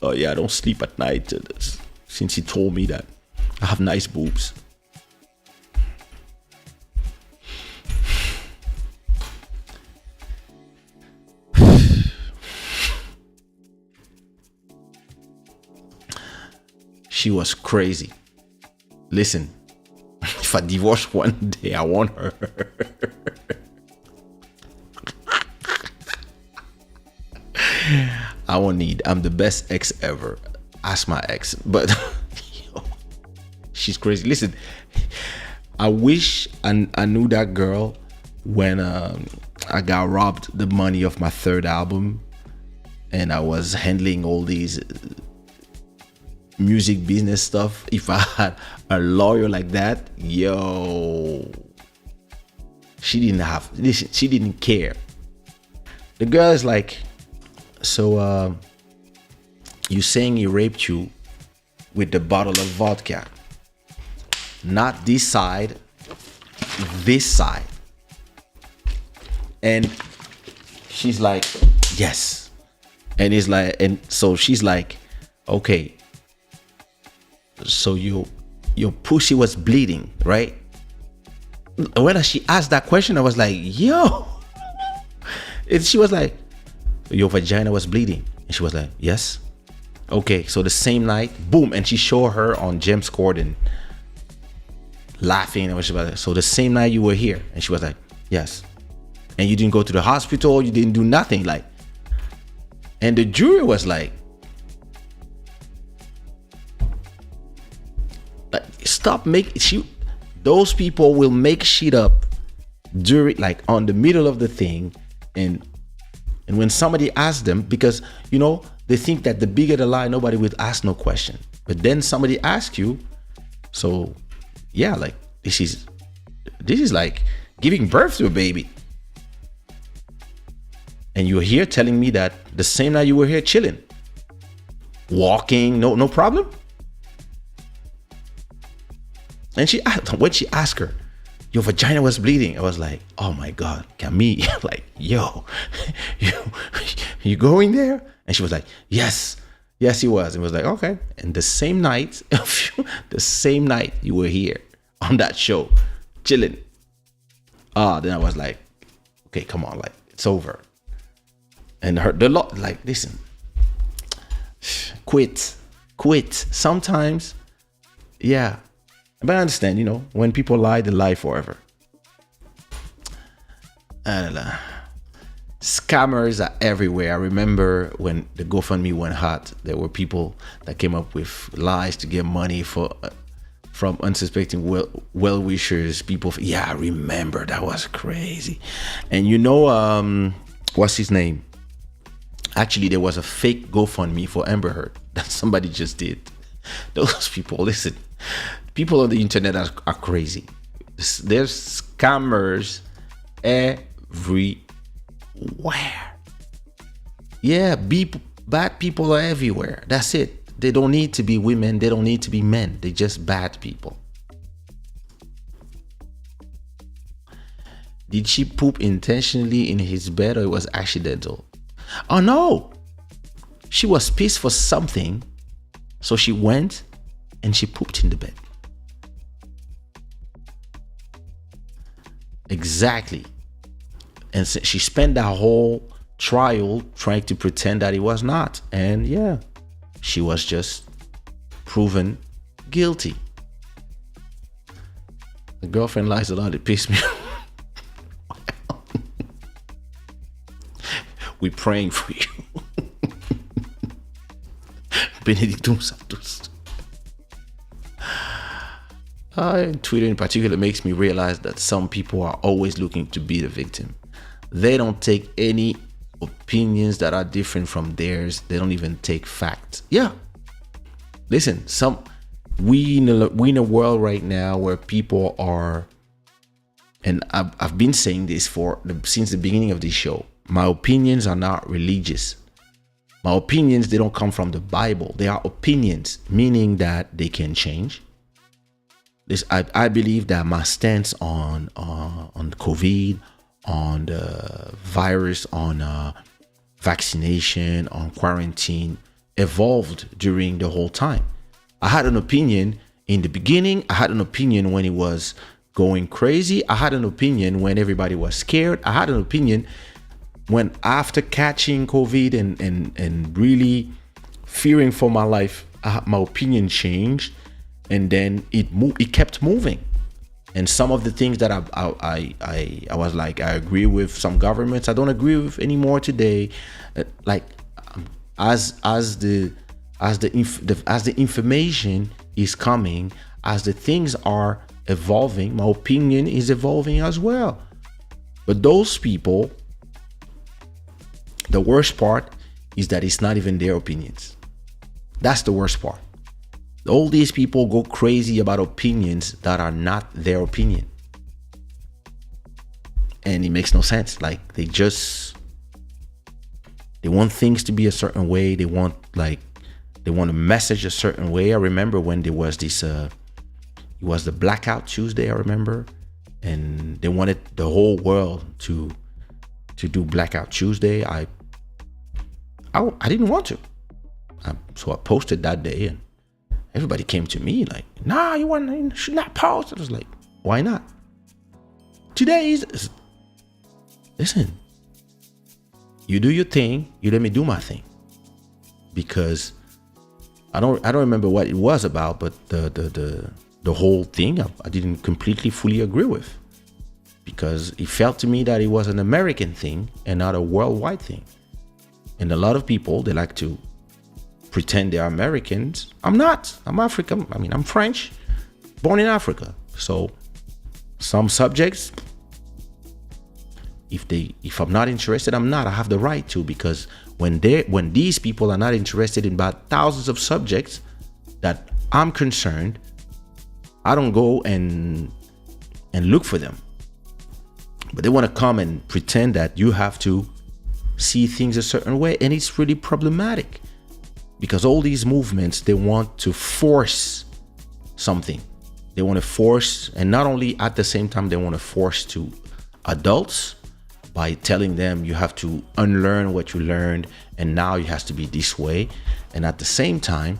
oh yeah, I don't sleep at night since he told me that I have nice boobs. She was crazy. listen, if I divorce one day, I want her. I won't need. I'm the best ex ever. Ask my ex. But she's crazy. Listen, I wish I knew that girl when I got robbed the money of my third album, and I was handling all these music business stuff. If I had a lawyer like that, yo, she didn't care. The girl is like, so you saying he raped you with the bottle of vodka, not this side, this side. And she's like, yes. And he's like, and so she's like, okay, so your pussy was bleeding, right? When she asked that question, I was like, yo. And she was like, your vagina was bleeding. And she was like, yes. Okay, so the same night, boom, and she showed her on James Corden laughing. And she was like, so the same night you were here? And she was like, yes. And you didn't go to the hospital, you didn't do nothing, like. And the jury was like stop making those people will make shit up during, like, on the middle of the thing. And when somebody asks them, because you know they think that the bigger the lie, nobody will ask no question. But then somebody asks you, so yeah, like this is like giving birth to a baby. And you're here telling me that the same night you were here chilling, walking, no problem. And when she asked her, your vagina was bleeding, I was like, oh my God, Camille, like, yo, you going there? And she was like, yes, he was. And it was like, okay. And the same night you were here on that show, chilling. Then I was like, okay, come on, like, it's over. And like, listen, quit. Sometimes, yeah. But I understand, you know, when people lie, they lie forever. I don't know. Scammers are everywhere. I remember when the GoFundMe went hot, there were people that came up with lies to get money from unsuspecting well-wishers. Yeah, I remember. That was crazy. And you know, what's his name? Actually, there was a fake GoFundMe for Amber Heard that somebody just did. Those people, listen, people on the internet are crazy. There's scammers everywhere. Yeah, bad people are everywhere. That's it. They don't need to be women. They don't need to be men. They're just bad people. Did she poop intentionally in his bed, or it was accidental? Oh no, she was pissed for something, so she went and she pooped in the bed. Exactly. And she spent that whole trial trying to pretend that it was not. And yeah, she was just proven guilty. The girlfriend lies a lot. It pissed me off. We're praying for you. Benedictum Sanctus. Twitter in particular makes me realize that some people are always looking to be the victim. They don't take any opinions that are different from theirs. They don't even take facts. Yeah. Listen, we in a world right now where people are, and I've been saying this since the beginning of this show. My opinions are not religious. My opinions, they don't come from the Bible. They are opinions, meaning that they can change. I believe that my stance on COVID, on the virus, on vaccination, on quarantine evolved during the whole time. I had an opinion in the beginning. I had an opinion when it was going crazy. I had an opinion when everybody was scared. I had an opinion when after catching COVID and really fearing for my life, my opinion changed. and then it kept moving. And some of the things that I was like, I agree with some governments, I don't agree with anymore today. Like as the information is coming, as the things are evolving, my opinion is evolving as well. But those people, the worst part is that it's not even their opinions. That's the worst part. All these people go crazy about opinions that are not their opinion. And it makes no sense. Like they want things to be a certain way. They want a message a certain way. I remember when there was this, it was the Blackout Tuesday, I remember. And they wanted the whole world to do Blackout Tuesday. I didn't want to. So I posted that day and everybody came to me like, nah, you should not post. I was like, why not? Today is, listen, you do your thing, you let me do my thing. Because I don't remember what it was about, but the whole thing I didn't completely fully agree with. Because it felt to me that it was an American thing and not a worldwide thing. And a lot of people, they like to pretend they're Americans. I'm not. I'm African. I mean, I'm French, born in Africa. So some subjects, if I'm not interested, I'm not. I have the right to, because when these people are not interested in about thousands of subjects that I'm concerned, I don't go and look for them. But they want to come and pretend that you have to see things a certain way, and it's really problematic. Because all these movements, they want to force something. They want to force, and not only at the same time, they want to force to adults by telling them you have to unlearn what you learned and now it has to be this way. And at the same time,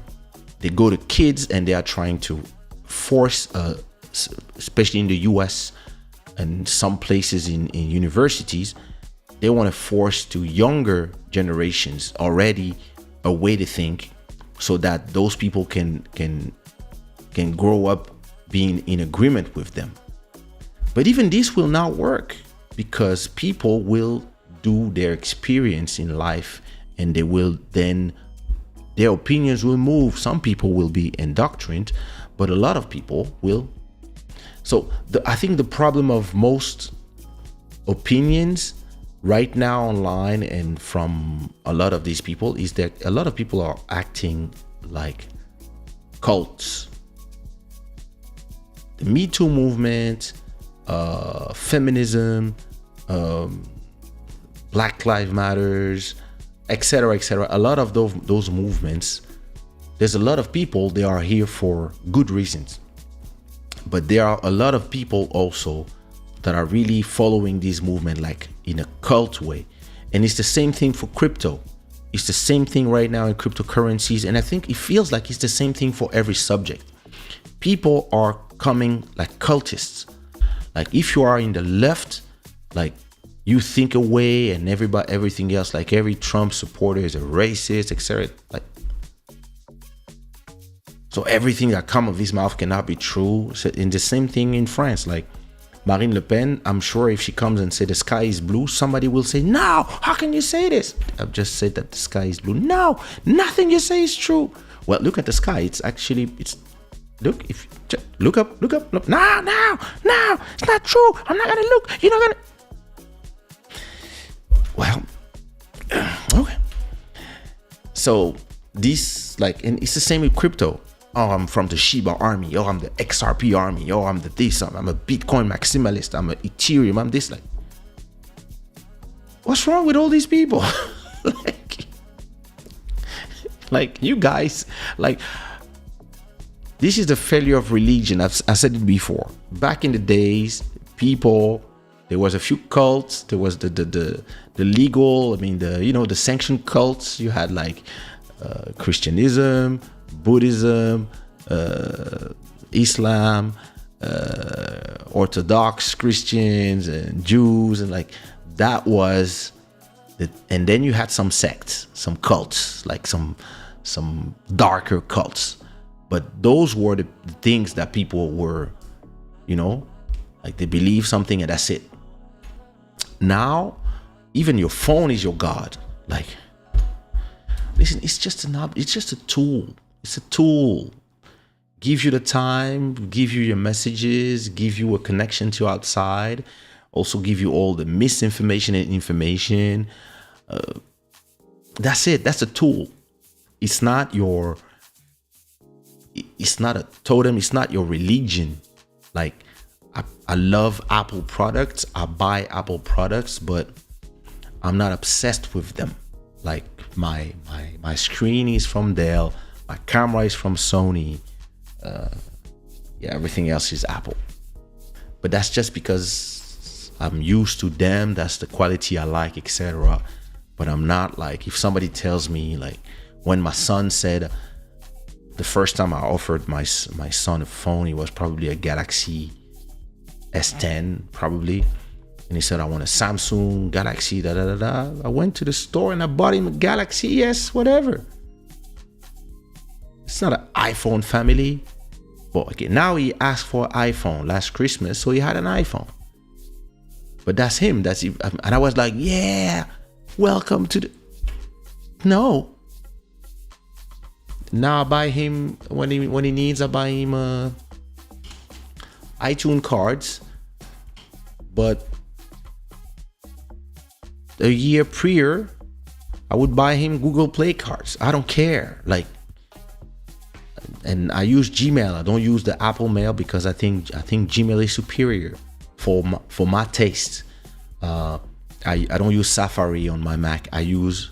they go to kids and they are trying to force, especially in the US and some places in universities, they want to force to younger generations already a way to think, so that those people can grow up being in agreement with them. But even this will not work, because people will do their experience in life and they will then, their opinions will move. Some people will be indoctrined, but a lot of people will. So I think the problem of most opinions right now online and from a lot of these people is that a lot of people are acting like cults. The Me Too movement, feminism, Black Lives Matters, etc., etc. A lot of those movements, there's a lot of people, they are here for good reasons. But there are a lot of people also that are really following this movement like in a cult way. And it's the same thing for crypto. It's the same thing right now in cryptocurrencies. And I think it feels like it's the same thing for every subject. People are coming like cultists. Like if you are in the left, like you think away, and everything else, like every Trump supporter is a racist, etc. Like, so everything that comes of his mouth cannot be true. So, in the same thing in France, like Marine Le Pen, I'm sure if she comes and says the sky is blue, somebody will say, no, how can you say this? I've just said that the sky is blue. No, nothing you say is true. Well, look at the sky. It's look, if just look up. No, it's not true. I'm not gonna look. You're not gonna. Well, okay. So this, like, and it's the same with crypto. Oh, I'm from the Shiba army. Oh, I'm the XRP army. Oh, I'm the this. I'm a Bitcoin maximalist. I'm a Ethereum. I'm this. Like, what's wrong with all these people? like you guys, like, this is the failure of religion. I said it before. Back in the days, people, there was a few cults. There was the legal, I mean, the sanctioned cults. You had like Christianism, Buddhism, Islam, Orthodox Christians and Jews, and like that was the, and then you had some sects, some cults, like some darker cults. But those were the things that people were, like they believe something and that's it. Now, even your phone is your God. Like, listen, it's just a tool. It's a tool. Give you the time, give you your messages, give you a connection to outside, also give you all the misinformation and information. That's it. That's a tool. It's not a totem. It's not your religion. Like, I love Apple products. I buy Apple products, but I'm not obsessed with them. Like, my screen is from Dell. My camera is from Sony. Everything else is Apple. But that's just because I'm used to them. That's the quality I like, etc. But I'm not like, if somebody tells me, like when my son said, the first time I offered my son a phone, it was probably a Galaxy S10 probably, and he said, I want a Samsung Galaxy I went to the store and I bought him a Galaxy S whatever. It's not an iPhone family. But okay, now he asked for an iPhone last Christmas, so he had an iPhone. But that's him. And I was like, yeah, welcome to the. No. Now I buy him when he needs. I buy him iTunes cards. But a year prior, I would buy him Google Play cards. I don't care. Like. And I use Gmail. I don't use the Apple Mail because I think Gmail is superior for my taste. I don't use Safari on my Mac. I use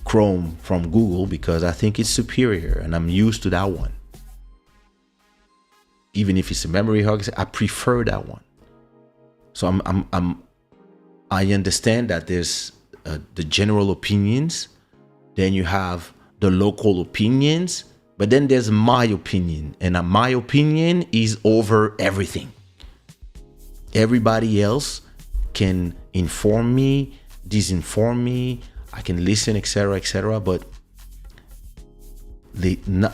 Chrome from Google because I think it's superior and I'm used to that one. Even if it's a memory hug, I prefer that one. So I understand that there's the general opinions, then you have the local opinions. But then there's my opinion, and my opinion is over everything. Everybody else can inform me, disinform me, I can listen, etc., but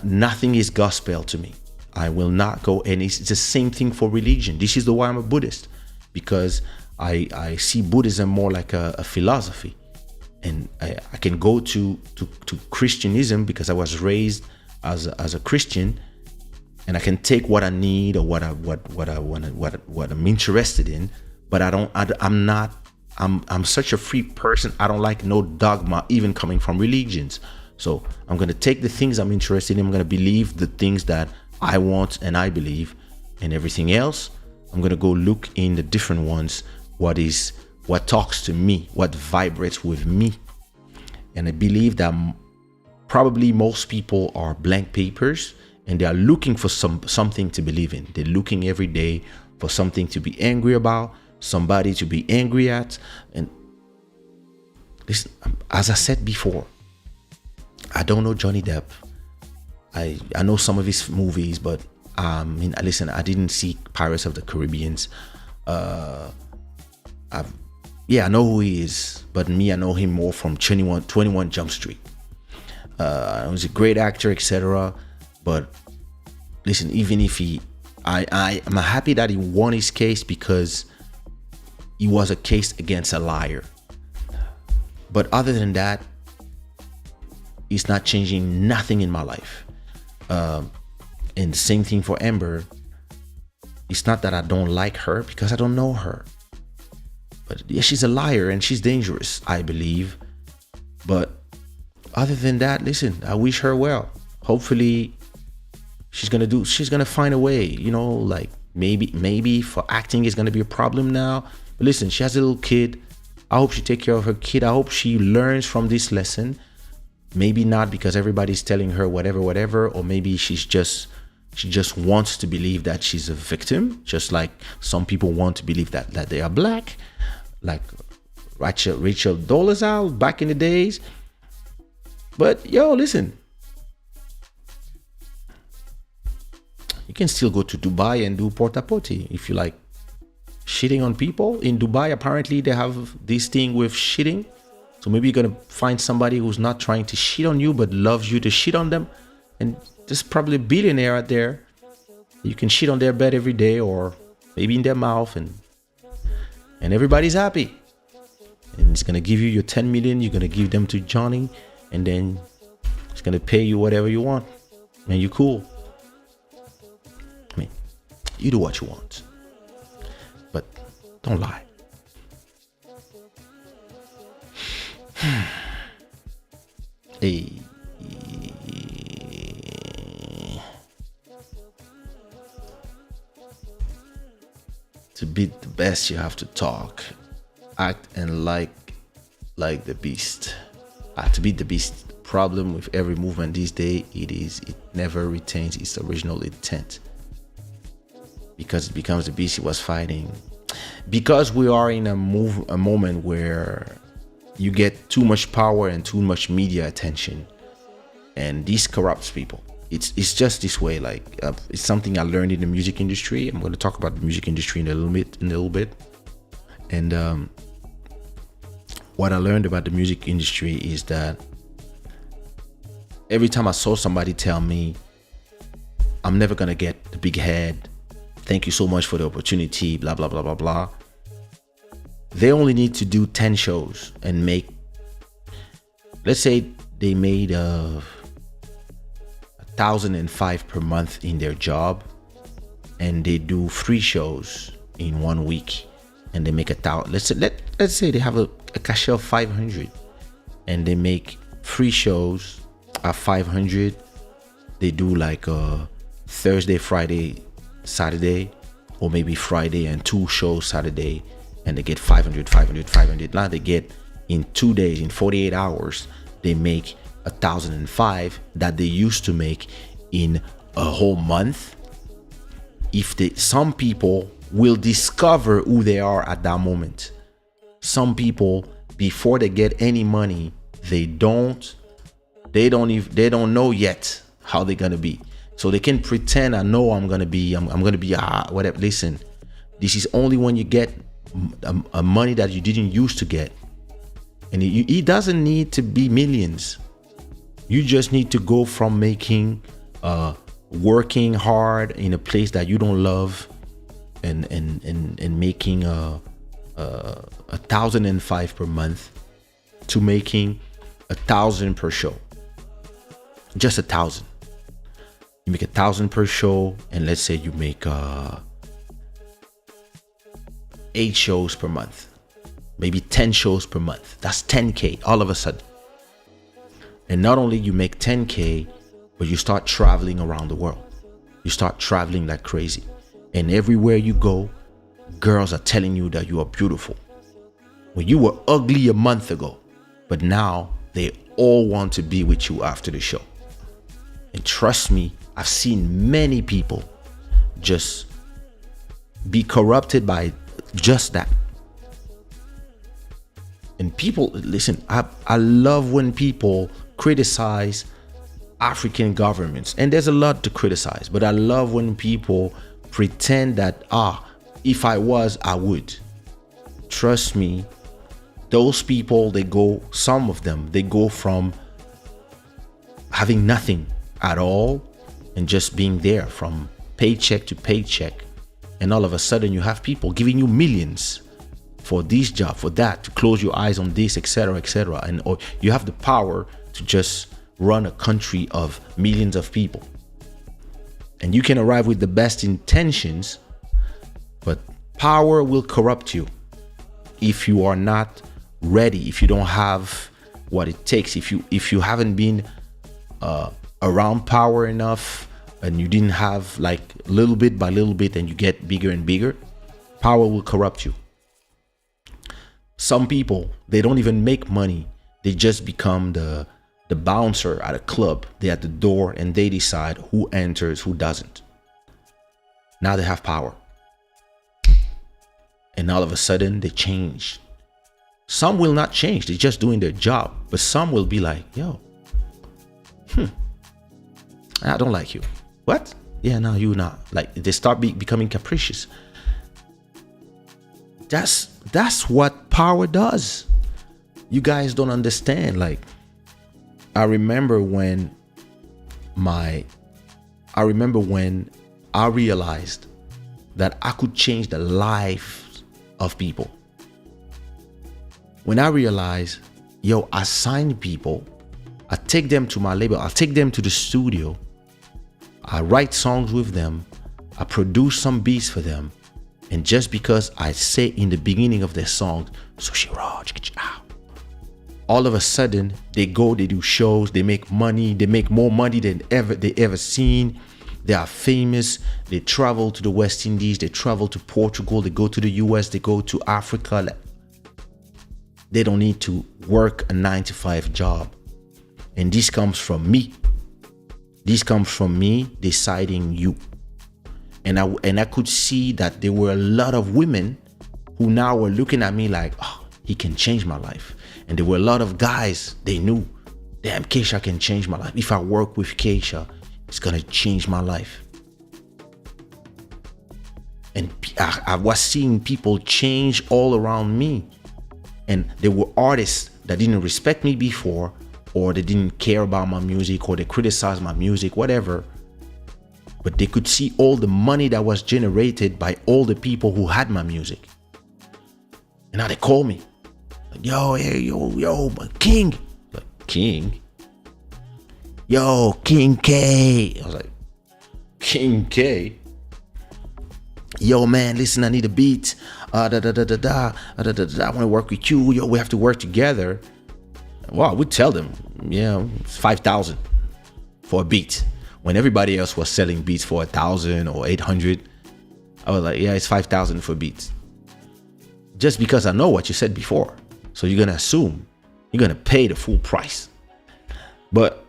nothing is gospel to me. I will not go, and it's the same thing for religion. This is why I'm a Buddhist, because I see Buddhism more like a philosophy, and I can go to Christianism because I was raised as a Christian, and I can take what I need or what I'm interested in, but I'm such a free person. I don't like no dogma, even coming from religions. So I'm going to take the things I'm interested in. I'm going to believe the things that I want and I believe, and everything else I'm going to go look in the different ones, what talks to me, what vibrates with me. And I believe that probably most people are blank papers and they are looking for something to believe in. They're looking every day for something to be angry about, somebody to be angry at. And listen, as I said before, I don't know Johnny Depp. I know some of his movies, but listen, I didn't see Pirates of the Caribbean. I know who he is, but I know him more from 21 Jump Street. He's a great actor, etc. But listen, even if I'm happy that he won his case because he was a case against a liar. But other than that, it's not changing nothing in my life. And the same thing for Amber. It's not that I don't like her because I don't know her. But yeah, she's a liar and she's dangerous, I believe. But other than that, listen, I wish her well. Hopefully she's gonna find a way, like maybe for acting is gonna be a problem now. But listen, she has a little kid. I hope she take care of her kid. I hope she learns from this lesson. Maybe not because everybody's telling her whatever, or maybe she just wants to believe that she's a victim, just like some people want to believe that they are black, like Rachel Dolezal back in the days. But listen, you can still go to Dubai and do porta potty if you like shitting on people. In Dubai, apparently they have this thing with shitting. So maybe you're gonna find somebody who's not trying to shit on you but loves you to shit on them, and there's probably a billionaire out there. You can shit on their bed every day, or maybe in their mouth, and everybody's happy. And it's gonna give you your 10 million. You're gonna give them to Johnny, and then it's gonna pay you whatever you want, and you cool. I mean, you do what you want, but don't lie. Hey. To be the best, you have to talk, act, and like the beast. To be the beast. The problem with every movement these days, it never retains its original intent, because it becomes the beast it was fighting. Because we are in a moment where you get too much power and too much media attention, and this corrupts people. It's just this way. Like it's something I learned in the music industry. I'm going to talk about the music industry in a little bit. And what I learned about the music industry is that every time I saw somebody tell me, I'm never going to get the big head, thank you so much for the opportunity, blah, blah, blah, blah, blah. They only need to do 10 shows and make, let's say they made 1,005 per month in their job, and they do 3 shows in 1 week, and they make 1,000. Let's say they have a cash of 500, and they make 3 shows at 500. They do like Thursday, Friday, Saturday, or maybe Friday and 2 shows Saturday, and they get 500. Now they get, in 2 days, in 48 hours, they make 1,005 that they used to make in a whole month. Some people will discover who they are at that moment. Some people, before they get any money, they don't know yet how they're gonna be. So they can pretend, I know I'm gonna be whatever. Listen, this is only when you get a money that you didn't used to get, and it doesn't need to be millions. You just need to go from making working hard in a place that you don't love, and making 1,005 per month, to making 1,000 per show. Just 1,000. You make 1,000 per show, and let's say you make 8 shows per month, maybe 10 shows per month. That's 10K all of a sudden. And not only you make 10K, but you start traveling around the world. You start traveling like crazy. And everywhere you go, girls are telling you that you are beautiful. When you were ugly a month ago, but now they all want to be with you after the show. And trust me, I've seen many people just be corrupted by just that. And people, listen, I love when people criticize African governments, and there's a lot to criticize, but I love when people pretend that if I was, I would. Trust me, those people, some of them go from having nothing at all and just being there from paycheck to paycheck, and all of a sudden you have people giving you millions for this job, for that, to close your eyes on this, etc., and or you have the power to just run a country of millions of people. And you can arrive with the best intentions, but power will corrupt you if you are not ready, if you don't have what it takes, if you haven't been around power enough, and you didn't have, like, little bit by little bit, and you get bigger and bigger, power will corrupt you. Some people, they don't even make money. They just become the bouncer at a club. They're at the door and they decide who enters, who doesn't. Now they have power. And all of a sudden they change. Some will not change. They're just doing their job. But some will be like, yo, I don't like you. What? Yeah, no, you not. Like, they start becoming capricious. That's what power does. You guys don't understand. Like, I remember when my I remember when I realized that I could change the lives of people. When I realized, I sign people, I take them to my label, I take them to the studio, I write songs with them, I produce some beats for them, and just because I say in the beginning of their song, sushiraw, all of a sudden they do shows, they make money, they make more money than they ever seen. They are famous. They travel to the West Indies, they travel to Portugal, they go to the US, they go to Africa. They don't need to work a 9-to-5 job. And this comes from me. This comes from me deciding you. And I could see that there were a lot of women who now were looking at me like, oh, he can change my life. And there were a lot of guys, they knew, damn, Kaysha can change my life. If I work with Kaysha, it's gonna change my life. And I was seeing people change all around me. And there were artists that didn't respect me before, or they didn't care about my music, or they criticized my music, whatever. But they could see all the money that was generated by all the people who had my music. And now they call me. Like, yo, my King. Like, King? Yo, King K. I was like, King K? Yo, man, listen, I need a beat. I want to work with you. Yo, we have to work together. Well, I would tell them, it's 5,000 for a beat. When everybody else was selling beats for 1,000 or 800, I was like, it's 5,000 for beats. Just because I know what you said before. So you're going to assume you're going to pay the full price. But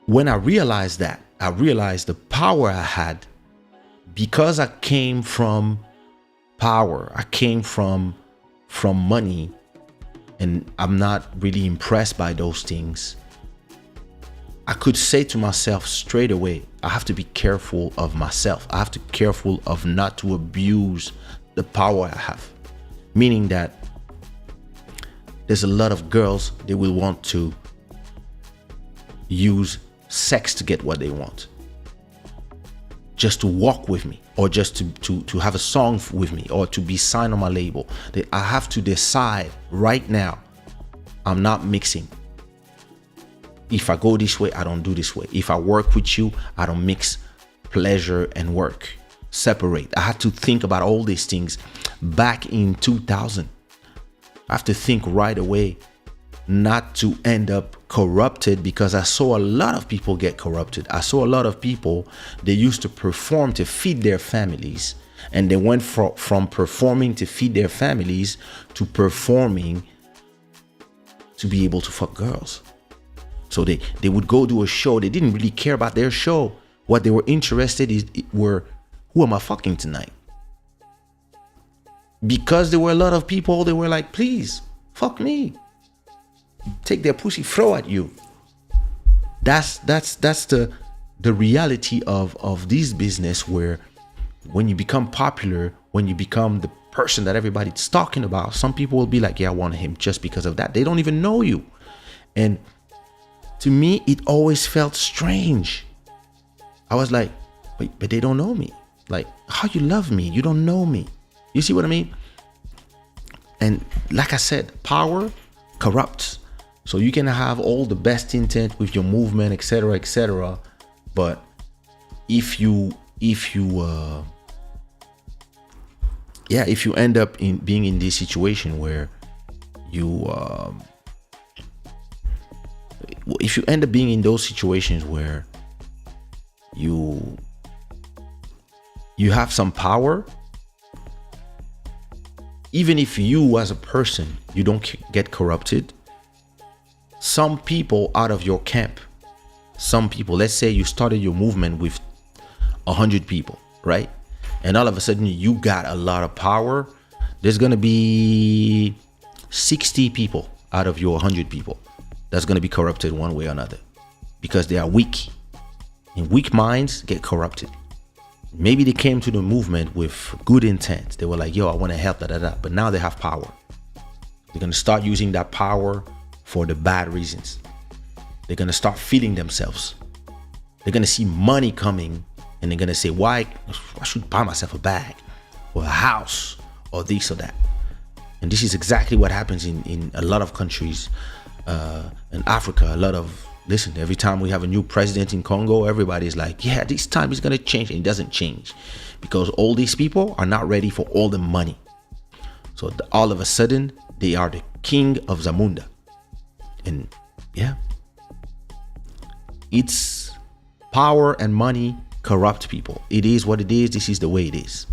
when I realized that, I realized the power I had because I came from power. I came from money, and I'm not really impressed by those things. I could say to myself straight away, I have to be careful of myself. I have to be careful of not to abuse the power I have. Meaning that there's a lot of girls, they will want to use sex to get what they want. Just to walk with me, or just to have a song with me, or to be signed on my label. I have to decide right now, I'm not mixing. If I go this way, I don't do this way. If I work with you, I don't mix pleasure and work. Separate. I had to think about all these things back in 2000. I have to think right away not to end up corrupted, because I saw a lot of people get corrupted. I saw a lot of people, they used to perform to feed their families, and they went from performing to feed their families to performing to be able to fuck girls. So they would go do a show. They didn't really care about their show. What they were interested in were, who am I fucking tonight? Because there were a lot of people, they were like, please, fuck me. Take their pussy, throw at you. That's the reality of this business, where when you become popular, when you become the person that everybody's talking about, some people will be like, I want him just because of that. They don't even know you. And to me, it always felt strange. I was like, but they don't know me. Like, how you love me? You don't know me. You see what I mean? And like I said, power corrupts. So you can have all the best intent with your movement, etc., but if you end up being in this situation where if you end up being in those situations where you have some power, even if you as a person, you don't get corrupted, some people out of your camp, some people, let's say you started your movement with 100 people, right? And all of a sudden you got a lot of power. There's going to be 60 people out of your 100 people that's going to be corrupted one way or another, because they are weak. And weak minds get corrupted. Maybe they came to the movement with good intent. They were like, I want to help, but now they have power. They're going to start using that power for the bad reasons. They're going to start feeding themselves. They're gonna see money coming, and they're gonna say, why I should buy myself a bag or a house or this or that. And this is exactly what happens in a lot of countries, in Africa. Listen, every time we have a new president in Congo, everybody's like, yeah, this time it's gonna change. And it doesn't change because all these people are not ready for all the money. So all of a sudden, they are the king of Zamunda. And yeah, it's power and money corrupt people. It is what it is. This is the way it is.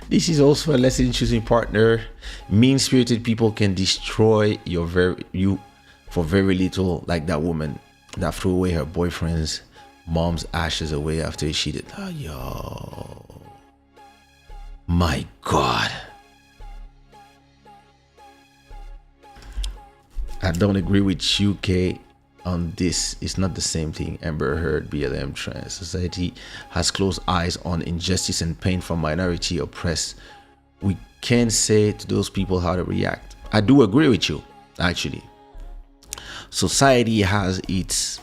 This is also a lesson in choosing partner. Mean-spirited people can destroy you for very little, like that woman that threw away her boyfriend's mom's ashes away after he cheated. Oh, yo, my God. I don't agree with UK on this. It's not the same thing. Amber Heard, BLM, trans. Society has closed eyes on injustice and pain from minority oppressed. We can't say to those people how to react. I do agree with you, actually. Society has its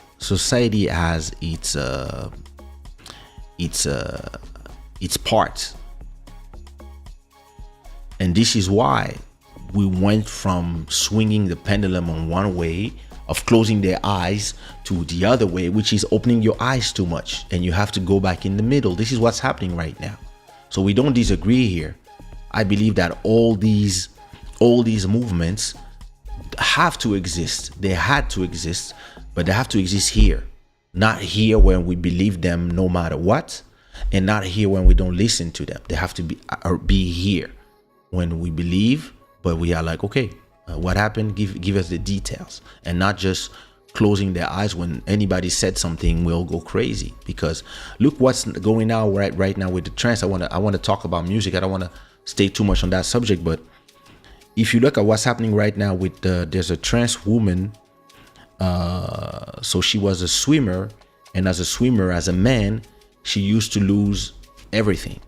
parts, and this is why we went from swinging the pendulum on one way of closing their eyes to the other way, which is opening your eyes too much, and you have to go back in the middle. This is what's happening right now. So we don't disagree here. I believe that all these movements have to exist. They had to exist, but they have to exist here, not here when we believe them no matter what, and not here when we don't listen to them. They have to be here when we believe, but we are like, okay, what happened? Give us the details, and not just closing their eyes when anybody said something. We'll go crazy because look what's going on right now with the trends. I want to talk about music. I don't want to stay too much on that subject, but if you look at what's happening right now with there's a trans woman. So she was a swimmer, and as a swimmer, as a man, she used to lose everything,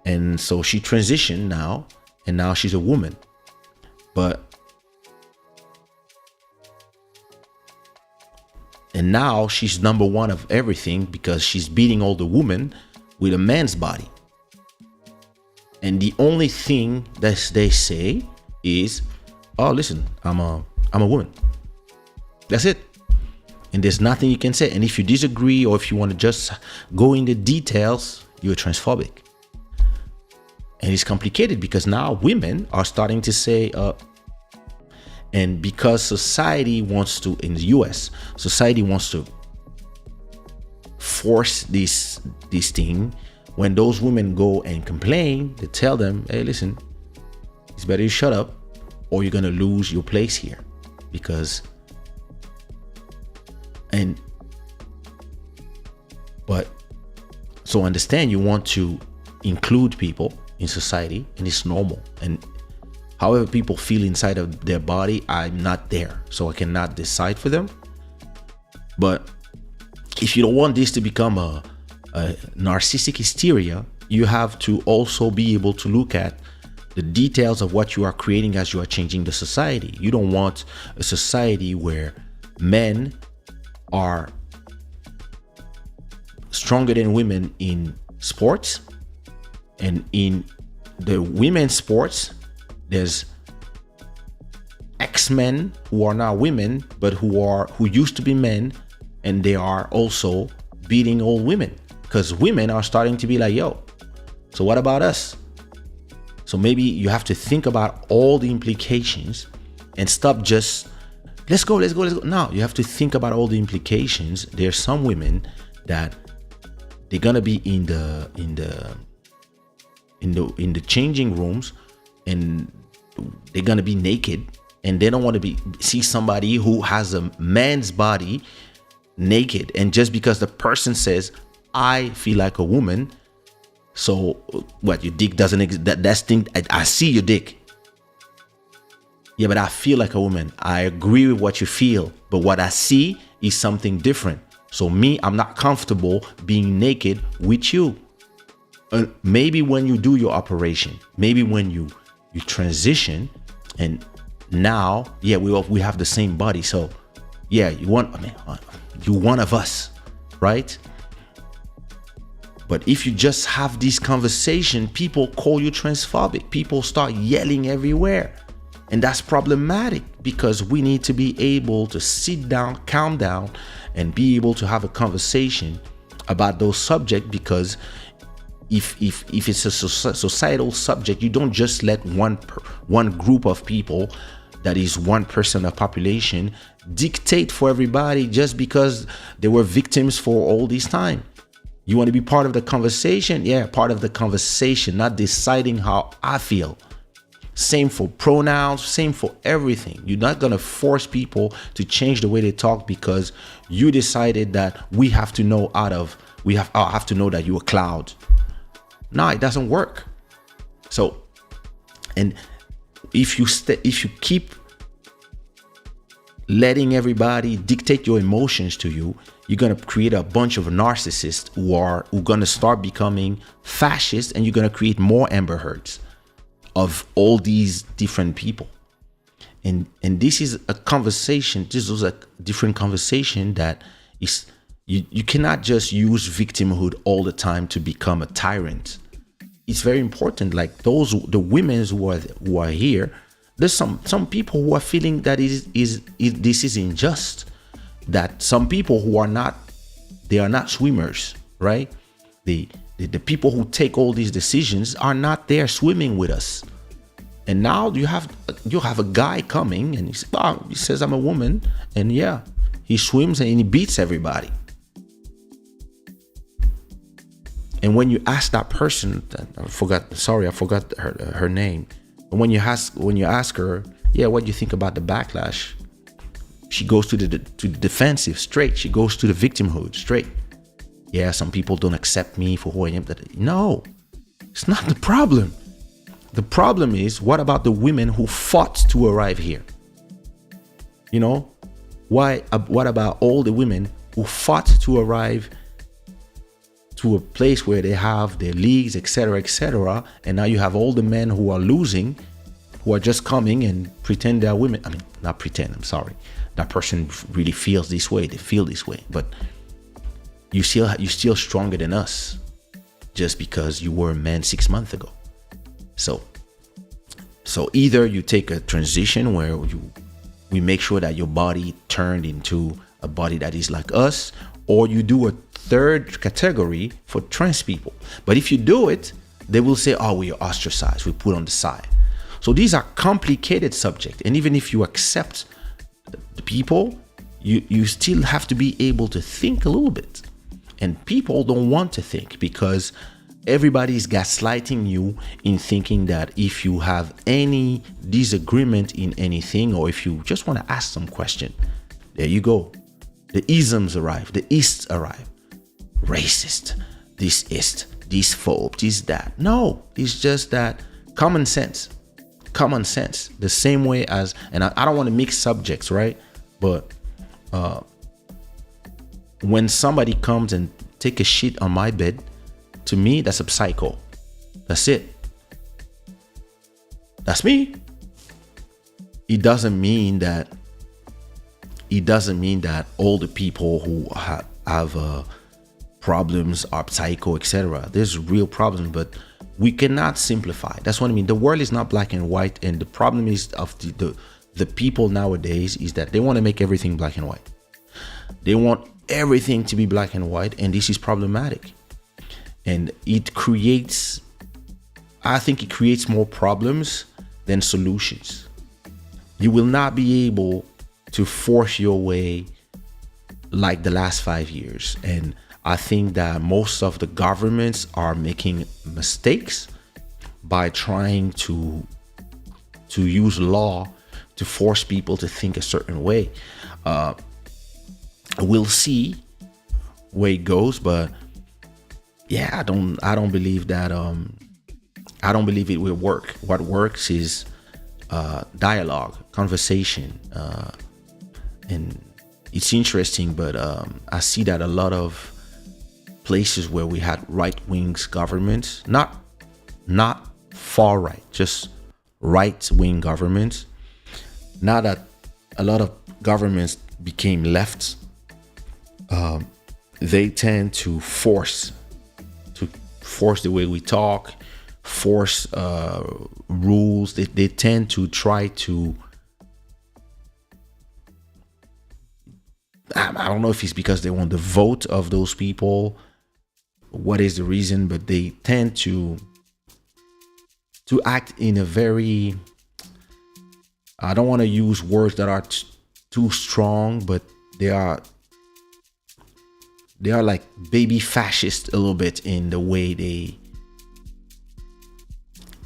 and so she transitioned now, and now she's a woman. And now she's number one of everything because she's beating all the women with a man's body. And the only thing that they say is, oh, listen, I'm a woman. That's it. And there's nothing you can say. And if you disagree, or if you want to just go into details, you're transphobic. And it's complicated because now women are starting to say, and because society wants to, in the US, society wants to force this thing. When those women go and complain, they tell them, hey, listen, it's better you shut up or you're going to lose your place here. So understand, you want to include people in society, and it's normal. And however people feel inside of their body, I'm not there, so I cannot decide for them. But if you don't want this to become a narcissistic hysteria, you have to also be able to look at the details of what you are creating as you are changing the society. You don't want a society where men are stronger than women in sports, and in the women's sports there's X-men who are now women but who used to be men, and they are also beating all women because women are starting to be like, yo, so what about us? So maybe you have to think about all the implications and stop just let's go. No, you have to think about all the implications. There's some women that they're gonna be in the changing rooms, and they're gonna be naked, and they don't want to see somebody who has a man's body naked. And just because the person says, I feel like a woman, so what, your dick doesn't exist? That's thing. I see your dick. Yeah, but I feel like a woman. I agree with what you feel, but what I see is something different. So me, I'm not comfortable being naked with you. maybe when you do your operation, maybe when you transition, and now, yeah, we have the same body. So yeah, you one of us, right? But if you just have this conversation, people call you transphobic. People start yelling everywhere. And that's problematic, because we need to be able to sit down, calm down, and be able to have a conversation about those subjects. Because if it's a societal subject, you don't just let one group of people, that is 1% of population, dictate for everybody just because they were victims for all this time. You want to be part of the conversation? Yeah, part of the conversation, not deciding how I feel. Same for pronouns, same for everything. You're not going to force people to change the way they talk because you decided that I have to know that you're a cloud. No, it doesn't work. So, and if you keep letting everybody dictate your emotions to you, you're going to create a bunch of narcissists who are going to start becoming fascists, and you're going to create more Amber Heards of all these different people. And this is a conversation. This is a different conversation that is, you cannot just use victimhood all the time to become a tyrant. It's very important. Like the women who are here, there's some people who are feeling that this is unjust. That some people who are not swimmers, right? The people who take all these decisions are not there swimming with us. And now you have a guy coming, and he says I'm a woman, and yeah, he swims and he beats everybody. And when you ask that person, I forgot her name. And when you ask her, yeah, what do you think about the backlash? She goes to the defensive straight. She goes to the victimhood straight. Yeah, some people don't accept me for who I am. No, it's not the problem. The problem is, what about the women who fought to arrive here? You know, what about all the women who fought to arrive to a place where they have their leagues, etc., and now you have all the men who are losing, who are just coming and pretend they're women. I mean, not pretend, I'm sorry. That person really feels this way, they feel this way, but you're still stronger than us just because you were a man 6 months ago. So either you take a transition where we make sure that your body turned into a body that is like us, or you do a third category for trans people. But if you do it, they will say, oh, we are ostracized, we put on the side. So these are complicated subjects. And even if you accept the people, you still have to be able to think a little bit. And people don't want to think because everybody's gaslighting you in thinking that if you have any disagreement in anything, or if you just want to ask some question, there you go. The isms arrive, the ists arrive. Racist, this ist, this phobe, this that. No, it's just that common sense. The same way as, and I don't want to mix subjects, right? But when somebody comes and take a shit on my bed, to me, that's a psycho. That's it. That's me. It doesn't mean that all the people who have problems are psycho, etc. There's real problems, but we cannot simplify. That's what I mean. The world is not black and white, and the problem is of the people nowadays is that they want to make everything black and white. They want everything to be black and white, and this is problematic. And I think it creates more problems than solutions. You will not be able to force your way like the last 5 years. And I think that most of the governments are making mistakes by trying to use law to force people to think a certain way. We'll see where it goes, but yeah, I don't believe that. I don't believe it will work. What works is dialogue, conversation, and it's interesting. But I see that a lot of places where we had right-wing governments, not far right, just right-wing governments. Now that a lot of governments became left, they tend to force the way we talk, force rules. They tend to try to, I don't know if it's because they want the vote of those people, what is the reason, but they tend to act in a very, I don't want to use words that are too strong, but they are like baby fascist a little bit in the way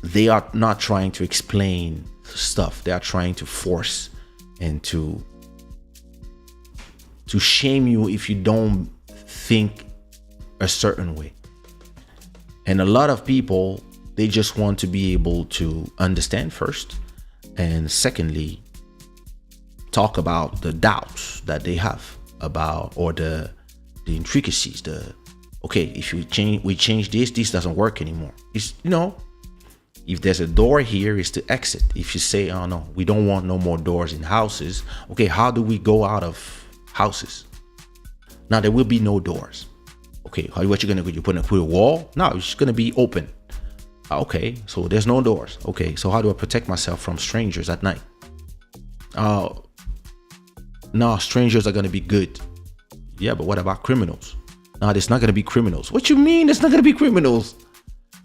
they are not trying to explain stuff. They are trying to force and to shame you if you don't think a certain way. And a lot of people, they just want to be able to understand first, and secondly, talk about the doubts that they have about, or the intricacies, okay, if we change this doesn't work anymore. It's, if there's a door here, it's to exit. If you say, oh no, we don't want no more doors in houses, okay, how do we go out of houses? Now there will be no doors. Okay, what you're gonna do? You're put a wall? No, it's gonna be open. Okay, so there's no doors. Okay, so how do I protect myself from strangers at night? No, strangers are gonna be good. Yeah, but what about criminals? No, there's not gonna be criminals. What you mean there's not gonna be criminals?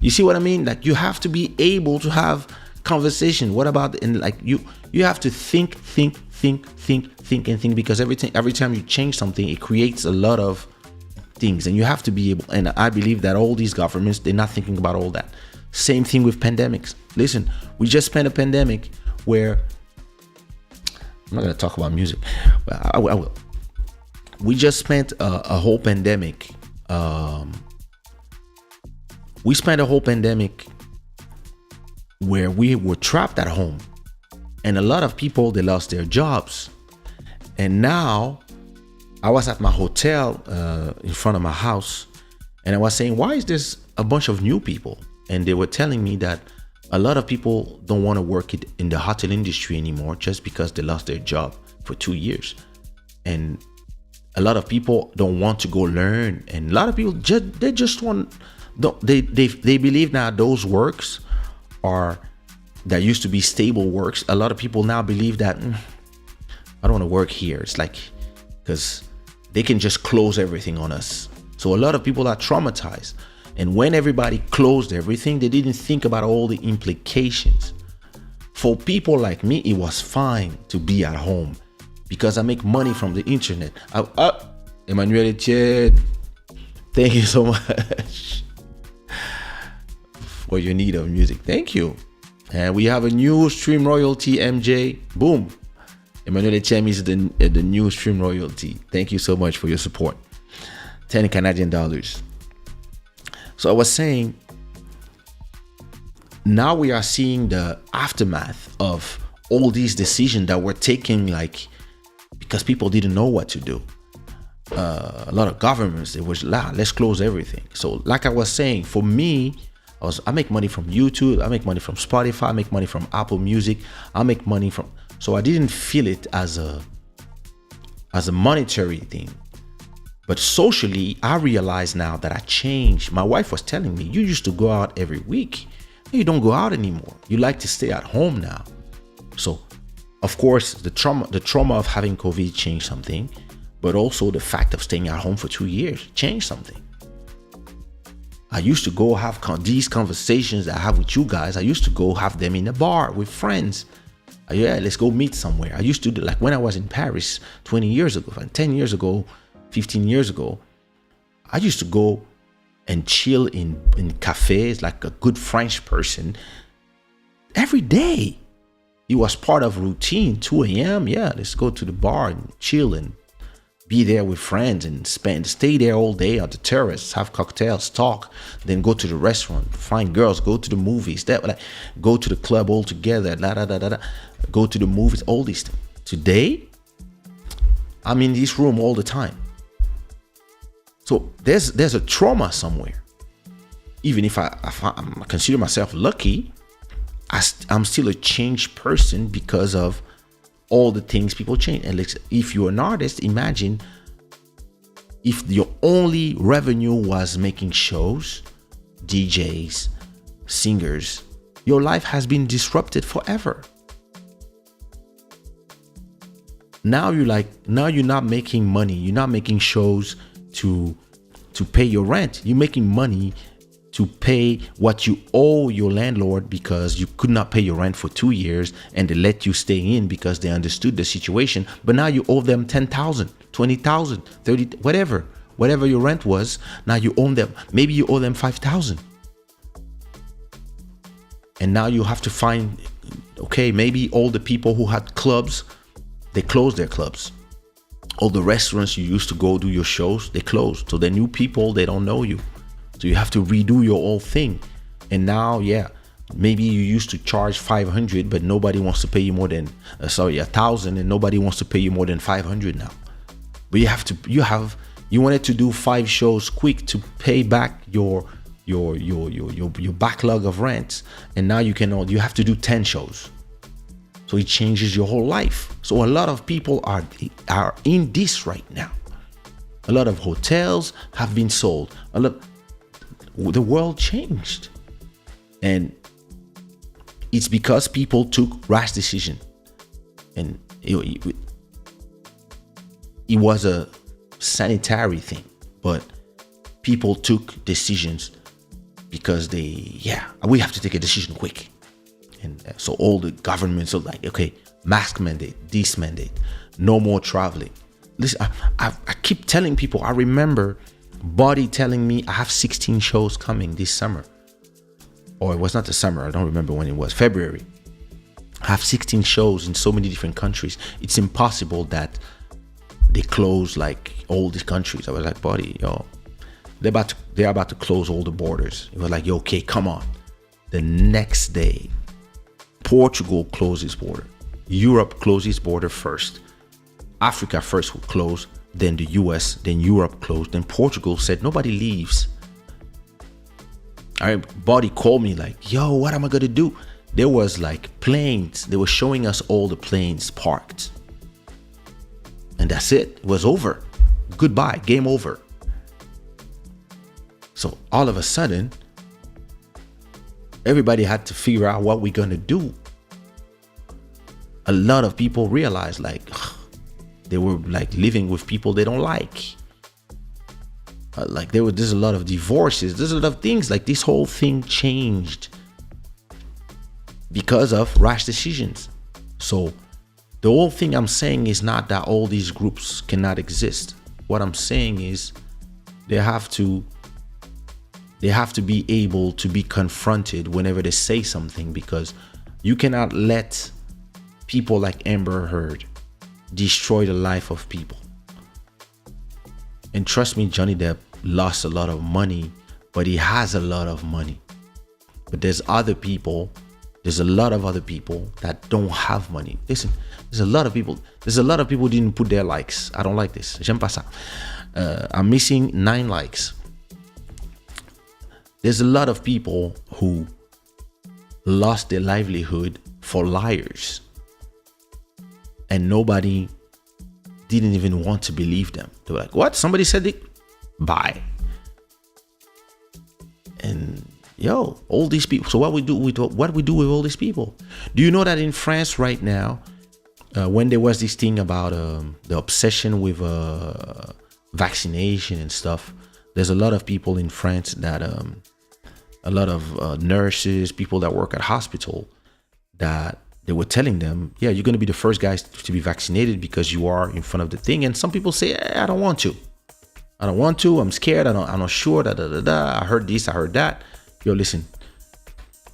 You see what I mean? Like, you have to be able to have conversation. What about, and like you have to think, because every time you change something, it creates a lot of things, and you have to be able. And I believe that all these governments, they're not thinking about all that. Same thing with pandemics. Listen, we just spent a pandemic where, I'm not gonna talk about music, but I will. We just spent a whole pandemic. We spent a whole pandemic where we were trapped at home, and a lot of people, they lost their jobs. And now I was at my hotel in front of my house, and I was saying, why is this a bunch of new people? And they were telling me that a lot of people don't want to work in the hotel industry anymore just because they lost their job for 2 years. And a lot of people don't want to go learn, and a lot of people they just want. They believe now those works are, that used to be stable works. A lot of people now believe that I don't want to work here. It's like, because they can just close everything on us. So a lot of people are traumatized. And when everybody closed everything, they didn't think about all the implications. For people like me, it was fine to be at home because I make money from the internet. Emmanuel Etienne, thank you so much for your need of music. Thank you. And we have a new stream royalty, MJ. Boom. Emmanuel Etienne is the new stream royalty. Thank you so much for your support. 10 Canadian dollars. So I was saying, now we are seeing the aftermath of all these decisions that were taken, like, because people didn't know what to do. A lot of governments, it was, let's close everything. So like I was saying, for me, I make money from YouTube, I make money from Spotify, I make money from Apple Music, I make money from, so I didn't feel it as a monetary thing. But socially, I realize now that I changed. My wife was telling me, you used to go out every week. You don't go out anymore. You like to stay at home now. So, of course, the trauma of having COVID changed something, but also the fact of staying at home for 2 years changed something. I used to go have these conversations that I have with you guys. I used to go have them in a bar with friends. Yeah, let's go meet somewhere. I used to do, like when I was in Paris 20 years ago, 10 years ago, 15 years ago, I used to go and chill in cafes like a good French person every day. It was part of routine. 2 a.m. Yeah, let's go to the bar and chill and be there with friends and stay there all day at the terrace, have cocktails, talk, then go to the restaurant, find girls, go to the movies, go to the club all together, go to the movies, all these things. Today, I'm in this room all the time. So there's a trauma somewhere. Even if I consider myself lucky, I'm still a changed person because of all the things people change. And if you're an artist, imagine if your only revenue was making shows, DJs, singers, your life has been disrupted forever. Now you're not making money. You're not making shows to pay your rent. You're making money to pay what you owe your landlord because you could not pay your rent for 2 years and they let you stay in because they understood the situation. But now you owe them 10,000, 20,000, 30, whatever your rent was. Now you owe them, maybe you owe them 5,000. And now you have to find, okay, maybe all the people who had clubs, they closed their clubs. All the restaurants you used to go do your shows, they closed. So the new people, they don't know you. So you have to redo your whole thing. And now, maybe you used to charge 500, but nobody wants to pay you more than, 1,000, and nobody wants to pay you more than 500 now. But you wanted to do 5 shows quick to pay back your backlog of rents, and now you have to do 10 shows. So it changes your whole life. So a lot of people are in this right now. A lot of hotels have been sold. The world changed, and it's because people took rash decision, and it was a sanitary thing, but people took decisions because we have to take a decision quick. And so all the governments are like, okay, mask mandate, this mandate, no more traveling. Listen, I keep telling people, I remember Body telling me I have 16 shows coming this summer. Or it was not the summer, I don't remember when it was, February. I have 16 shows in so many different countries. It's impossible that they close like all these countries. I was like, Body, they're about to close all the borders. It was like, okay, come on. The next day, Portugal closes border. Europe closes border first. Africa first will close, then the US, then Europe closed, then Portugal said nobody leaves. Body called me like, yo, what am I gonna do? There was like planes. They were showing us all the planes parked. And that's it. It was over. Goodbye. Game over. So all of a sudden, everybody had to figure out what we're gonna do. A lot of people realized like, they were like living with people they don't like. There's a lot of divorces. There's a lot of things. Like this whole thing changed because of rash decisions. So the whole thing I'm saying is not that all these groups cannot exist. What I'm saying is they have to be able to be confronted whenever they say something, because you cannot let people like Amber Heard destroy the life of people. And trust me, Johnny Depp lost a lot of money, but he has a lot of money. But there's a lot of other people that don't have money. Listen, there's a lot of people who didn't put their likes. I don't like this. J'aime pas ça. I'm missing 9 likes. There's a lot of people who lost their livelihood for liars. And nobody didn't even want to believe them. They were like, what? Somebody said it? Bye. And all these people. So what we do with all these people? Do you know that in France right now, when there was this thing about the obsession with vaccination and stuff, there's a lot of people in France that a lot of nurses, people that work at hospital, that they were telling them, you're going to be the first guys to be vaccinated because you are in front of the thing. And some people say, I don't want to. I'm scared. I'm not sure. I heard this, I heard that. Listen.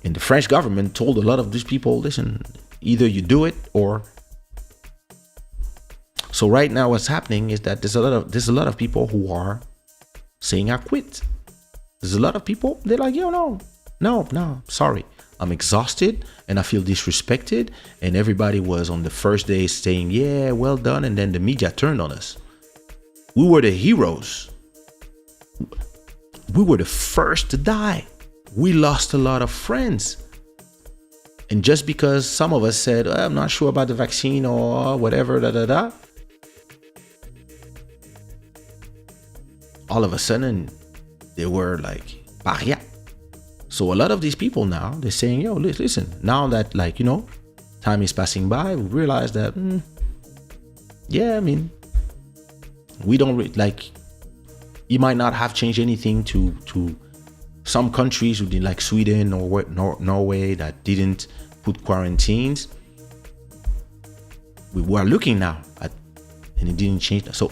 And the French government told a lot of these people, listen, either you do it or. So right now what's happening is that there's a lot of people who are saying I quit. There's a lot of people, they're like, no, sorry. I'm exhausted and I feel disrespected. And everybody was on the first day saying, yeah, well done. And then the media turned on us. We were the heroes. we were the first to die. We lost a lot of friends. And just because some of us said, I'm not sure about the vaccine or whatever, all of a sudden, they were like, paria. So a lot of these people now, they're saying, yo, listen, now that time is passing by, we realize that, we don't you might not have changed anything to some countries who did, like Sweden or Norway, that didn't put quarantines. We were looking now at, and it didn't change. So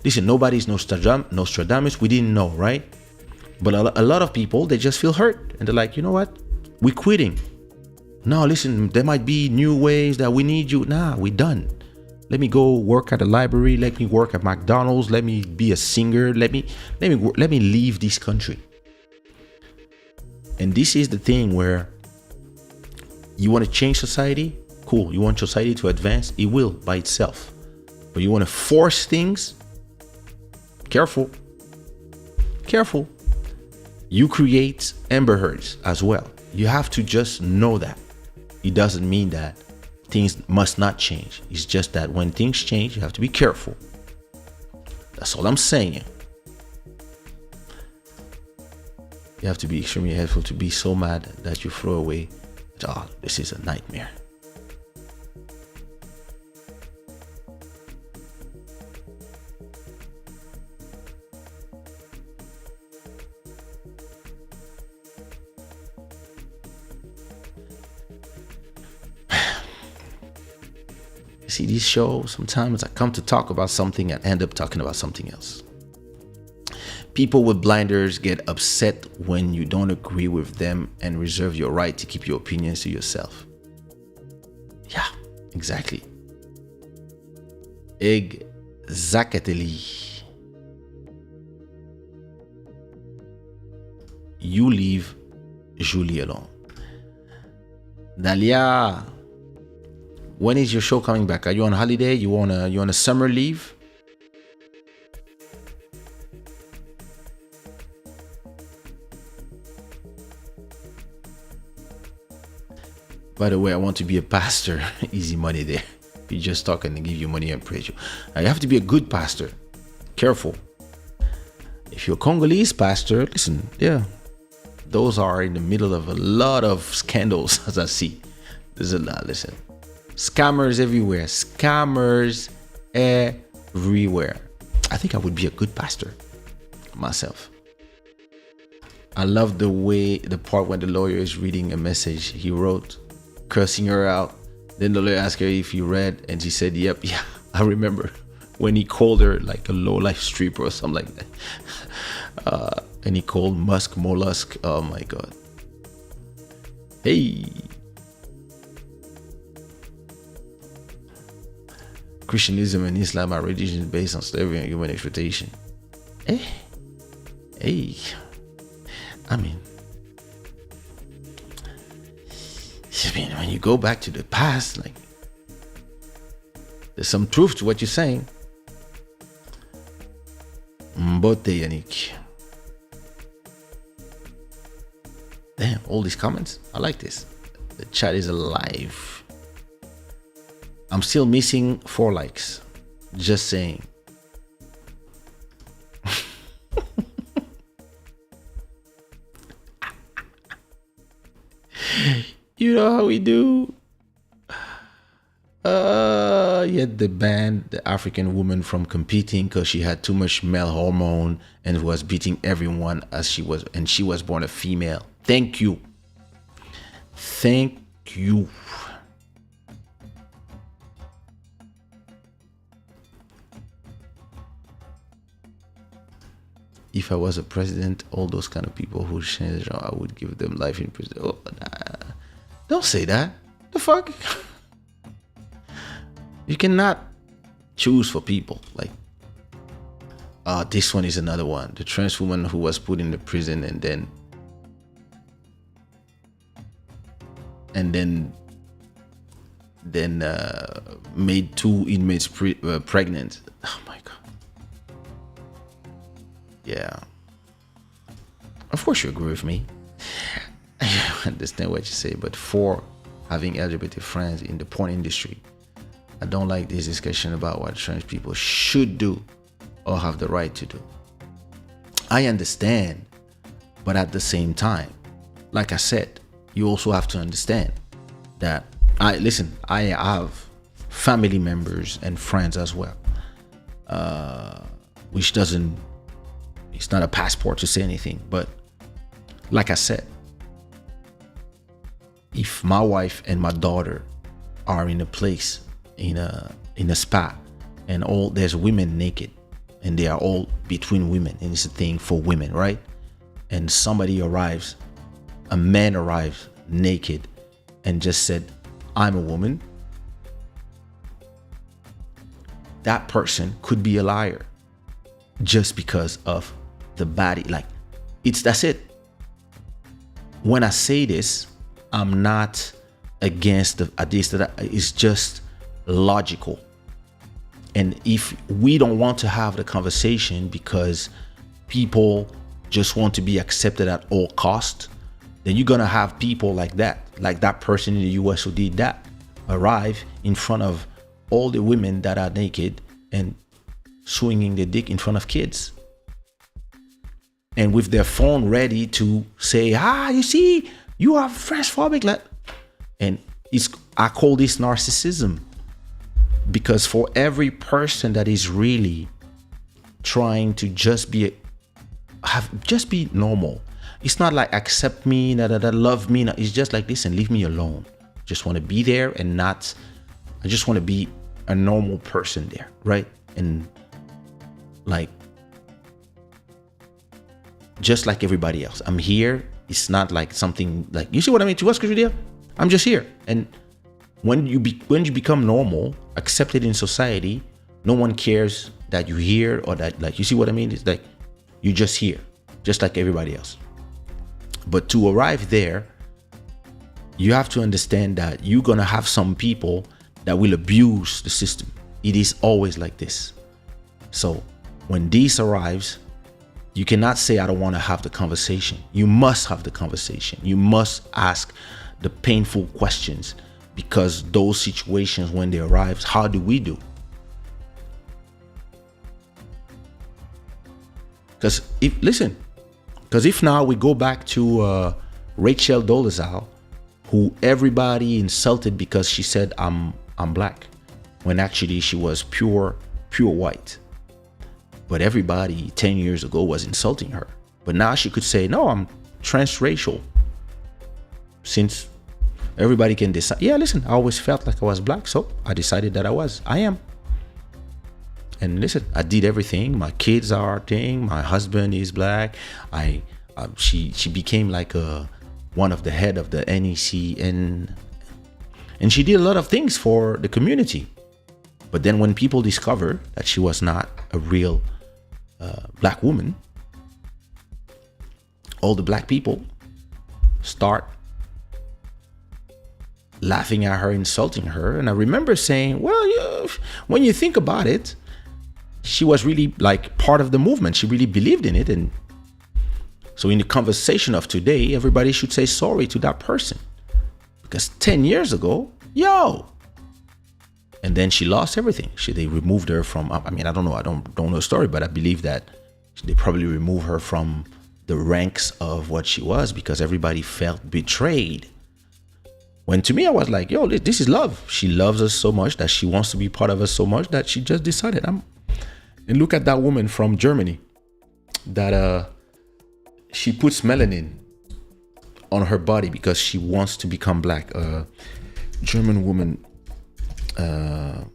listen, nobody's Nostradamus. We didn't know, right? But a lot of people, they just feel hurt, and they're like, you know what? We're quitting. No, listen, there might be new ways that we need you. Nah, we're done. Let me go work at a library. Let me work at McDonald's. Let me be a singer. Let me leave this country. And this is the thing where you want to change society. Cool. You want society to advance. It will by itself. But you want to force things. Careful. You create Amber Heards as well. You have to just know that. It doesn't mean that things must not change. It's just that when things change, you have to be careful. That's all I'm saying. You have to be extremely careful to be so mad that you throw away. Oh, this is a nightmare. See, these shows, sometimes I come to talk about something and end up talking about something else. People with blinders get upset when you don't agree with them and reserve your right to keep your opinions to yourself. Yeah, exactly. Exactly. You leave Julie alone. Dalia, when is your show coming back? Are you on holiday? You on a summer leave? By the way, I want to be a pastor. Easy money there. You just talk and they give you money and praise you. You have to be a good pastor. Careful. If you're a Congolese pastor, listen, yeah, those are in the middle of a lot of scandals, as I see. There's a lot, listen. Scammers everywhere. Scammers everywhere. I think I would be a good pastor myself. I love the part when the lawyer is reading a message he wrote, cursing her out. Then the lawyer asked her if you read, and she said, yep, yeah, I remember when he called her like a low-life stripper or something like that. And he called Musk mollusk. Oh my God. Hey. Christianism and Islam are religions based on slavery and human exploitation. Hey. I mean, when you go back to the past, like, there's some truth to what you're saying. Mbote Yannick. Damn, all these comments. I like this. The chat is alive. I'm still missing 4 likes. Just saying. You know how we do. Yet they banned the African woman from competing because she had too much male hormone and was beating everyone as she was born a female. Thank you. If I was a president, all those kind of people who change, I would give them life in prison. Oh, nah. Don't say that. The fuck? You cannot choose for people. Like, this one is another one. The trans woman who was put in the prison and then made 2 inmates pregnant. Oh my God. Yeah. of course you agree with me. I understand what you say, but for having LGBT friends in the porn industry, I don't like this discussion about what trans people should do or have the right to do. I understand, but at the same time, like I said, you also have to understand that I have family members and friends as well, which doesn't, it's not a passport to say anything, but like I said, if my wife and my daughter are in a place, in a spa, and all there's women naked, and they are all between women, and it's a thing for women, right? And somebody arrives, a man arrives naked and just said, I'm a woman, that person could be a liar just because of the body. Like, that's it. When I say this, I'm not against it's just logical. And if we don't want to have the conversation because people just want to be accepted at all cost, then you're gonna have people like that person in the US who did that, arrive in front of all the women that are naked and swinging their dick in front of kids, and with their phone ready to say, you see, you are transphobic. And I call this narcissism, because for every person that is really trying to just be normal, it's not like accept me, that love me. It's just like, listen, leave me alone. Just want to be there and I just want to be a normal person there, right? And like, just like everybody else, I'm here. It's not like something like, you see what I mean? To what's good, I'm just here. And when you become normal, accepted in society, no one cares that you're here or that, like, you see what I mean? It's like, you're just here, just like everybody else. But to arrive there, you have to understand that you're gonna have some people that will abuse the system. It is always like this. So when this arrives, you cannot say, I don't want to have the conversation. You must have the conversation. You must ask the painful questions, because those situations, when they arrive, how do we do? Because if now we go back to Rachel Dolezal, who everybody insulted because she said I'm black, when actually she was pure white. But everybody 10 years ago was insulting her. But now she could say, no, I'm transracial. Since everybody can decide, yeah, listen, I always felt like I was black, so I decided that I am. And listen, I did everything. My kids are thing. My husband is black. She became like one of the head of the NEC, and she did a lot of things for the community. But then when people discover that she was not a real black woman, all the black people start laughing at her, insulting her. And I remember saying, well, when you think about it, she was really like part of the movement. She really believed in it. And so in the conversation of today, everybody should say sorry to that person, because 10 years ago, and then she lost everything. They removed her from, I mean, I don't know. I don't know the story, but I believe that they probably removed her from the ranks of what she was, because everybody felt betrayed. When to me, I was like, this is love. She loves us so much that she wants to be part of us so much that she just decided. And look at that woman from Germany that she puts melanin on her body because she wants to become black. German woman. Let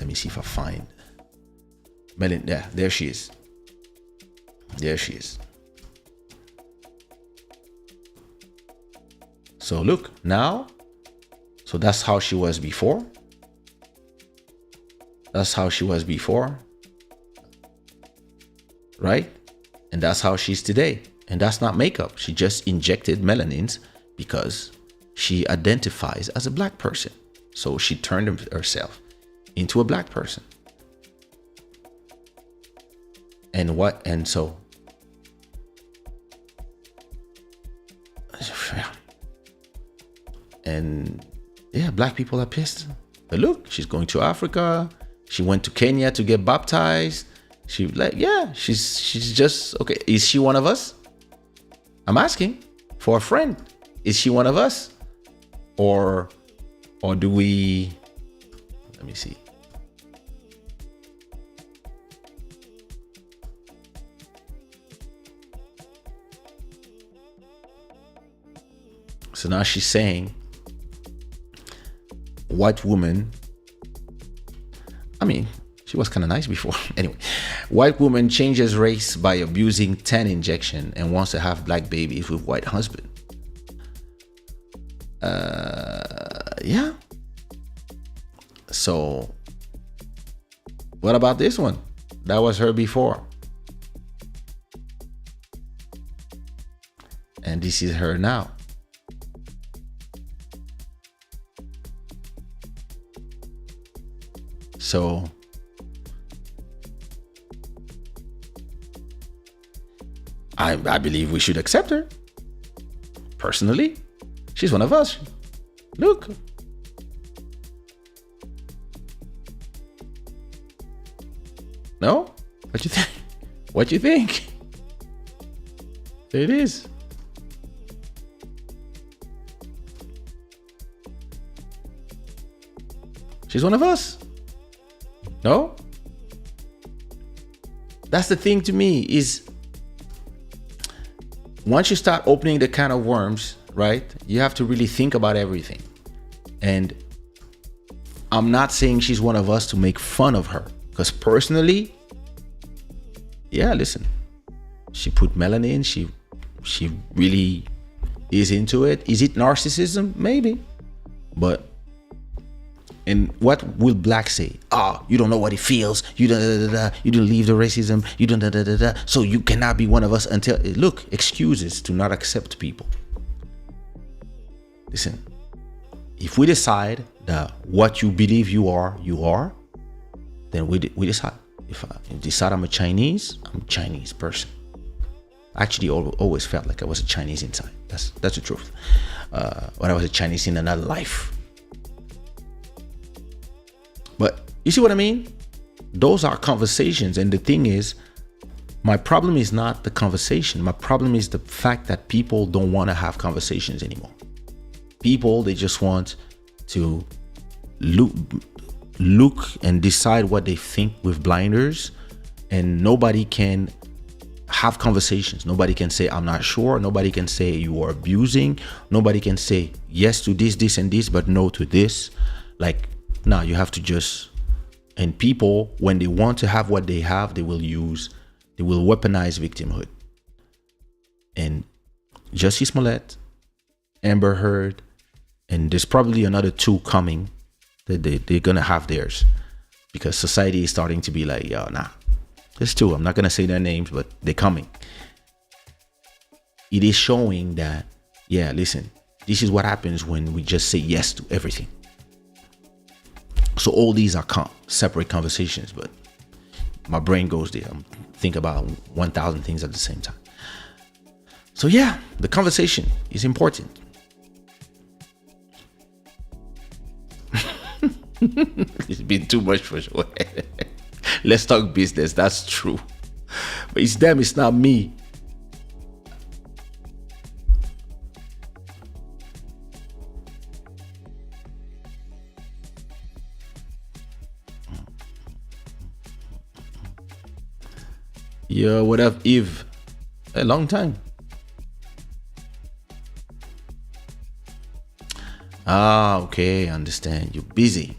me see if I find melanin. Yeah, there she is. So look now. So that's how she was before. Right? And that's how she's today. And that's not makeup. She just injected melanins because she identifies as a black person. So she turned herself into a black person. And so And yeah, black people are pissed. But look, she's going to Africa. She went to Kenya to get baptized. She like, yeah, she's just okay. Is she one of us? I'm asking for a friend. Is she one of us? Or do we, let me see. So now she's saying, white woman, I mean, she was kind of nice before. Anyway, white woman changes race by abusing 10 injection and wants to have black babies with white husband. Yeah. So what about this one? That was her before. And this is her now. So I believe we should accept her. Personally, she's one of us. Look. No? What you think? What you think? There it is. She's one of us. No? That's the thing to me is once you start opening the can of worms, right? You have to really think about everything. And I'm not saying she's one of us to make fun of her. Because personally, yeah, listen. She put melanin. She really is into it. Is it narcissism? Maybe. But and what will black say? Oh, you don't know what it feels. You you didn't leave the racism. You don't so you cannot be one of us until look, excuses to not accept people. Listen, if we decide that what you believe you are, then we decide. If I decide I'm a Chinese person. I actually always felt like I was a Chinese inside. That's the truth. When I was a Chinese in another life. But you see what I mean? Those are conversations. And the thing is, my problem is not the conversation. My problem is the fact that people don't want to have conversations anymore. People, they just want to look and decide what they think with blinders. And nobody can have conversations. Nobody can say, I'm not sure. Nobody can say you are abusing. Nobody can say yes to this, and this, but no to this. Like, now you have to just, and people, when they want to have what they have, they will weaponize victimhood. And Jussie Smollett, Amber Heard, and there's probably another two coming that they're going to have theirs because society is starting to be like, yo, nah, there's two. I'm not going to say their names, but they're coming. It is showing that, yeah, listen, this is what happens when we just say yes to everything. So all these are separate conversations, but my brain goes there. I'm thinking about 1,000 things at the same time. So yeah, the conversation is important. It's been too much for sure. Let's talk business. That's true. But it's them, it's not me. Yeah, what up, Eve? A long time. Ah, okay, I understand. You're busy.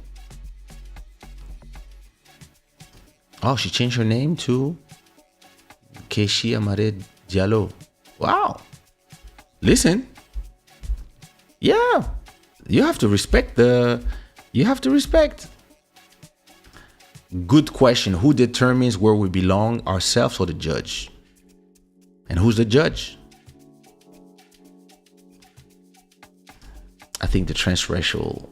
Oh, she changed her name to Kaysha Diallo. Wow. Listen. Yeah. You have to respect. Good question. Who determines where we belong, ourselves or the judge? And who's the judge? I think the transracial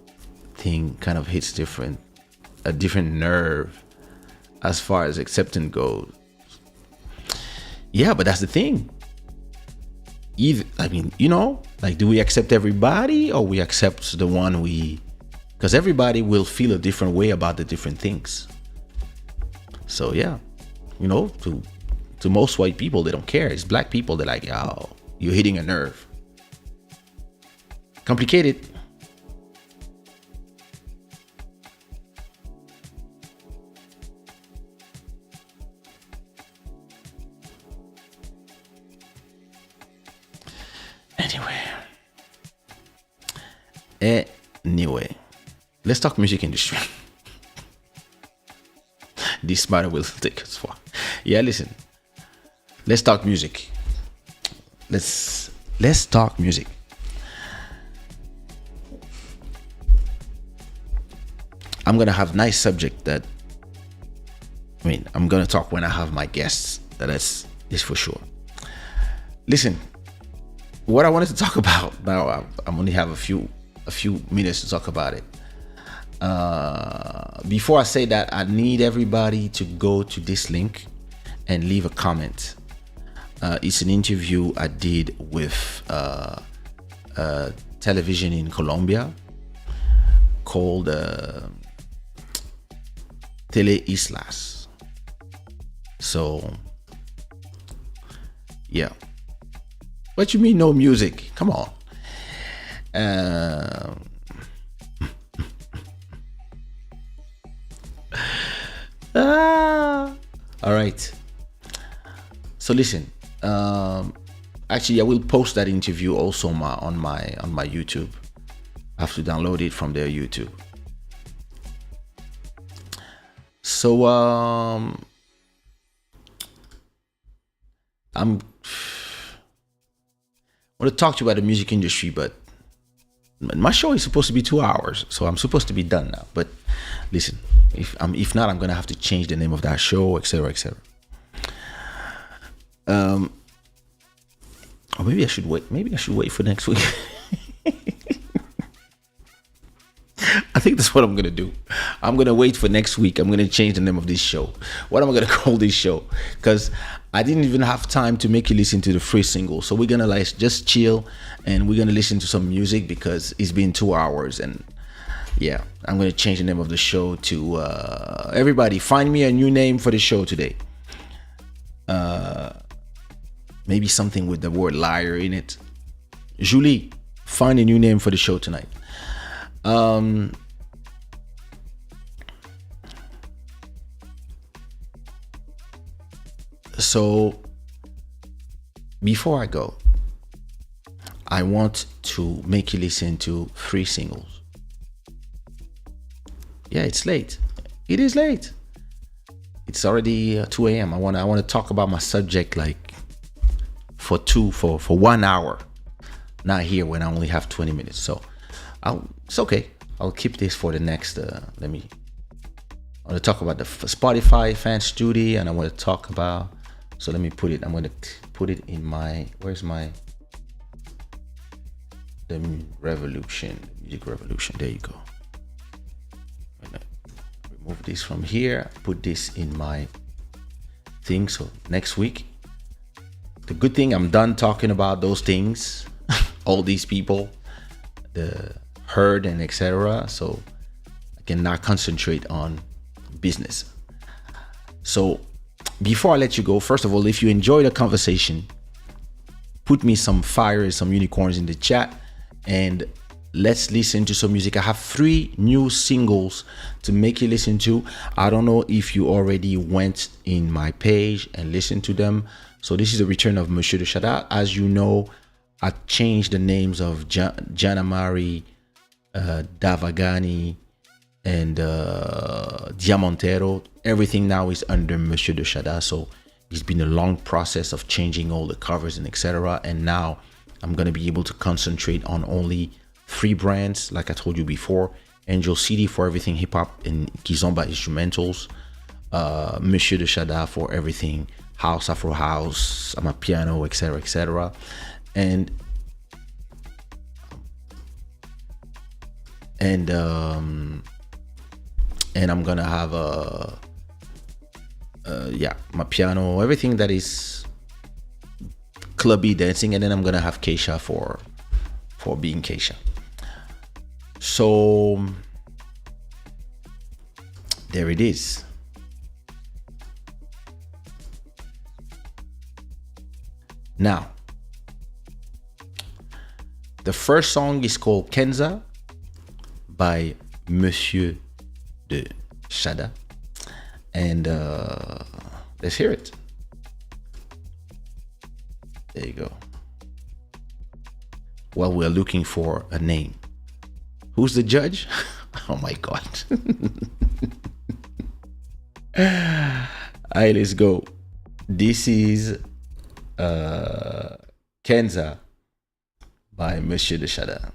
thing kind of hits a different nerve as far as acceptance goes. Yeah, but that's the thing. either, I mean, you know, like, do we accept everybody, or we accept the one we, because everybody will feel a different way about the different things. So yeah, you know, to most white people, they don't care. It's black people, they're like, oh, you're hitting a nerve. Complicated. Anyway, let's talk music industry. This matter will take us far. Yeah, listen. Let's talk music. Let's talk music. I'm gonna have nice subject that, I mean, I'm gonna talk when I have my guests. That's for sure. Listen, what I wanted to talk about now, I only have a few minutes to talk about it. Before I say that, I need everybody to go to this link and leave a comment. It's an interview I did with television in Colombia called Tele Islas. So yeah. What you mean no music? Come on. All right. So listen. Actually, I will post that interview also on my YouTube. I have to download it from their YouTube. So I want to talk to you about the music industry, but my show is supposed to be 2 hours, so I'm supposed to be done now. But listen, if not, I'm gonna have to change the name of that show, etc., etc. Or maybe I should wait. Maybe I should wait for next week. I think that's what I'm gonna do. I'm gonna wait for next week. I'm gonna change the name of this show. What am I gonna call this show? Because I didn't even have time to make you listen to the free single. So we're gonna like just chill and we're gonna listen to some music because it's been 2 hours. And yeah, I'm gonna change the name of the show to everybody find me a new name for the show today. Maybe something with the word liar in it. Julie, find a new name for the show tonight. So before I go, I want to make you listen to 3 singles. Yeah, it's late. It is late. It's already 2 a.m. I want to talk about my subject like for 1 hour. Not here when I only have 20 minutes. So it's okay. I'll keep this for the next. I want to talk about the Spotify fan studio, and I want to talk about. So let me put it. I'm going to put it in my. Where's my? The revolution, music revolution. There you go. I'm gonna remove this from here. Put this in my thing. So next week. The good thing, I'm done talking about those things. All these people, the herd and etc. So I can now concentrate on business. So before I let you go, first of all, if you enjoy the conversation, put me some fire, some unicorns in the chat, and let's listen to some music. I have 3 new singles to make you listen to. I don't know if you already went in my page and listened to them. So this is the return of Monsieur de Shada. As you know, I changed the names of Janamari, Davagani, and Diamantero. Everything now is under Monsieur de Shada. So it's been a long process of changing all the covers and etc. And now I'm going to be able to concentrate on only 3 brands, like I told you before. Angel City for everything hip hop and Kizomba instrumentals. Monsieur de Shada for everything house, Afro house, piano, etc., etc. And I'm gonna have my piano, everything that is clubby dancing, and then I'm gonna have Kaysha for being Kaysha. So there it is. Now, the first song is called Kenza by Monsieur de Shada. And let's hear it. There you go. Well, we're looking for a name. Who's the judge? Oh my God. Alright, let's go. This is Kenza by Monsieur de Shada.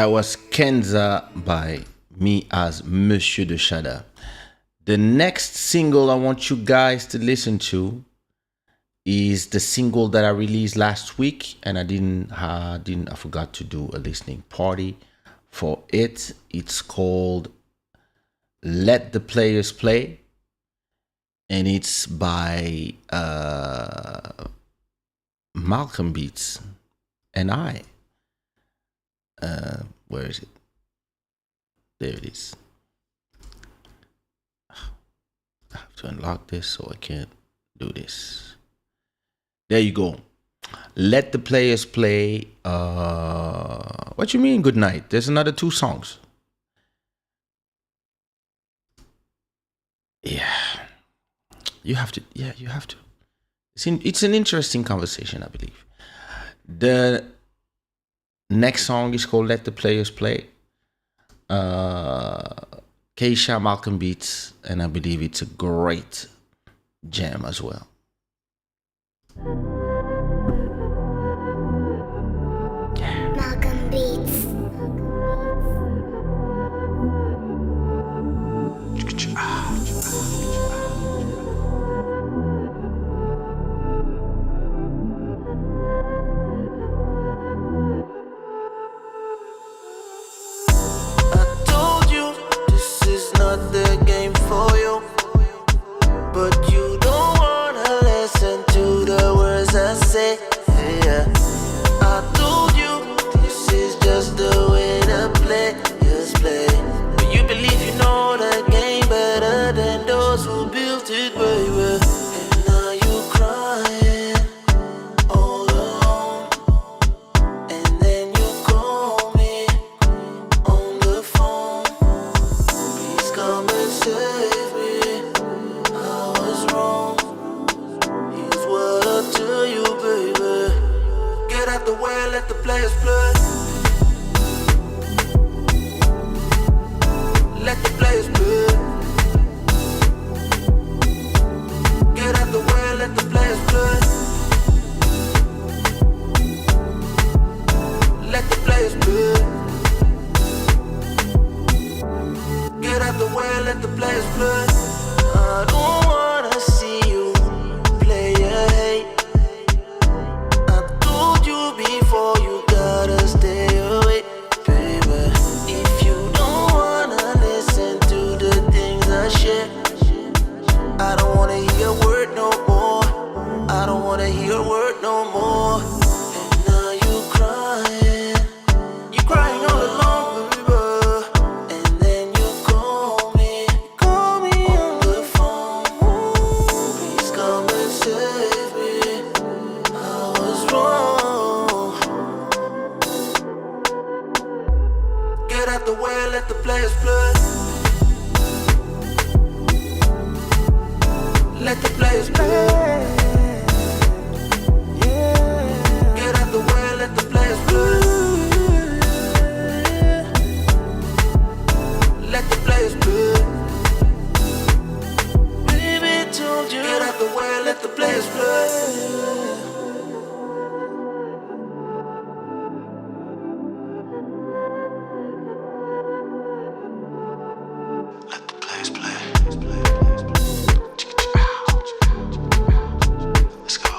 That was Kenza by me as Monsieur de Shada. The next single I want you guys to listen to is the single that I released last week, and I forgot to do a listening party for it. It's called Let the Players Play, and it's by Malcolm Beats and I. Where is it? There it is. I have to unlock this so I can't do this. There you go. Let the Players Play. What you mean good night? There's another 2 songs. Yeah. You have to. Yeah, you have to. It's an interesting conversation, I believe. The next song is called Let the Players Play. Kaysha, Malcolm Beats, and I believe it's a great jam as well. Malcolm Beats. I told you this is not the game for you, but you don't wanna listen to the words I say. Yeah, I told you this is just the way to play. Just play. But you believe you know the game better than those who built it, baby. And now you crying all alone, and then you call me on the phone. Please come and save me. I was wrong. Here's what I tell you, baby. Get out the way, let the players play. Let the players play. Get out the way, let the players play. Let the players play. Get out the way, let the players play. I don't wanna see you play a hate. I told you before, you gotta stay away, baby. If you don't wanna listen to the things I share, I don't wanna hear a word no more. I don't wanna hear a word no more. And now you crying. You crying all alone, baby. And then you call me on the phone. Please come and save me. I was wrong. Get out the way, let the players play. Let the players play. Get out the way, let the players play. Let the players play. Baby told you. Get out the way, let the players play. Let the players play. Let's go.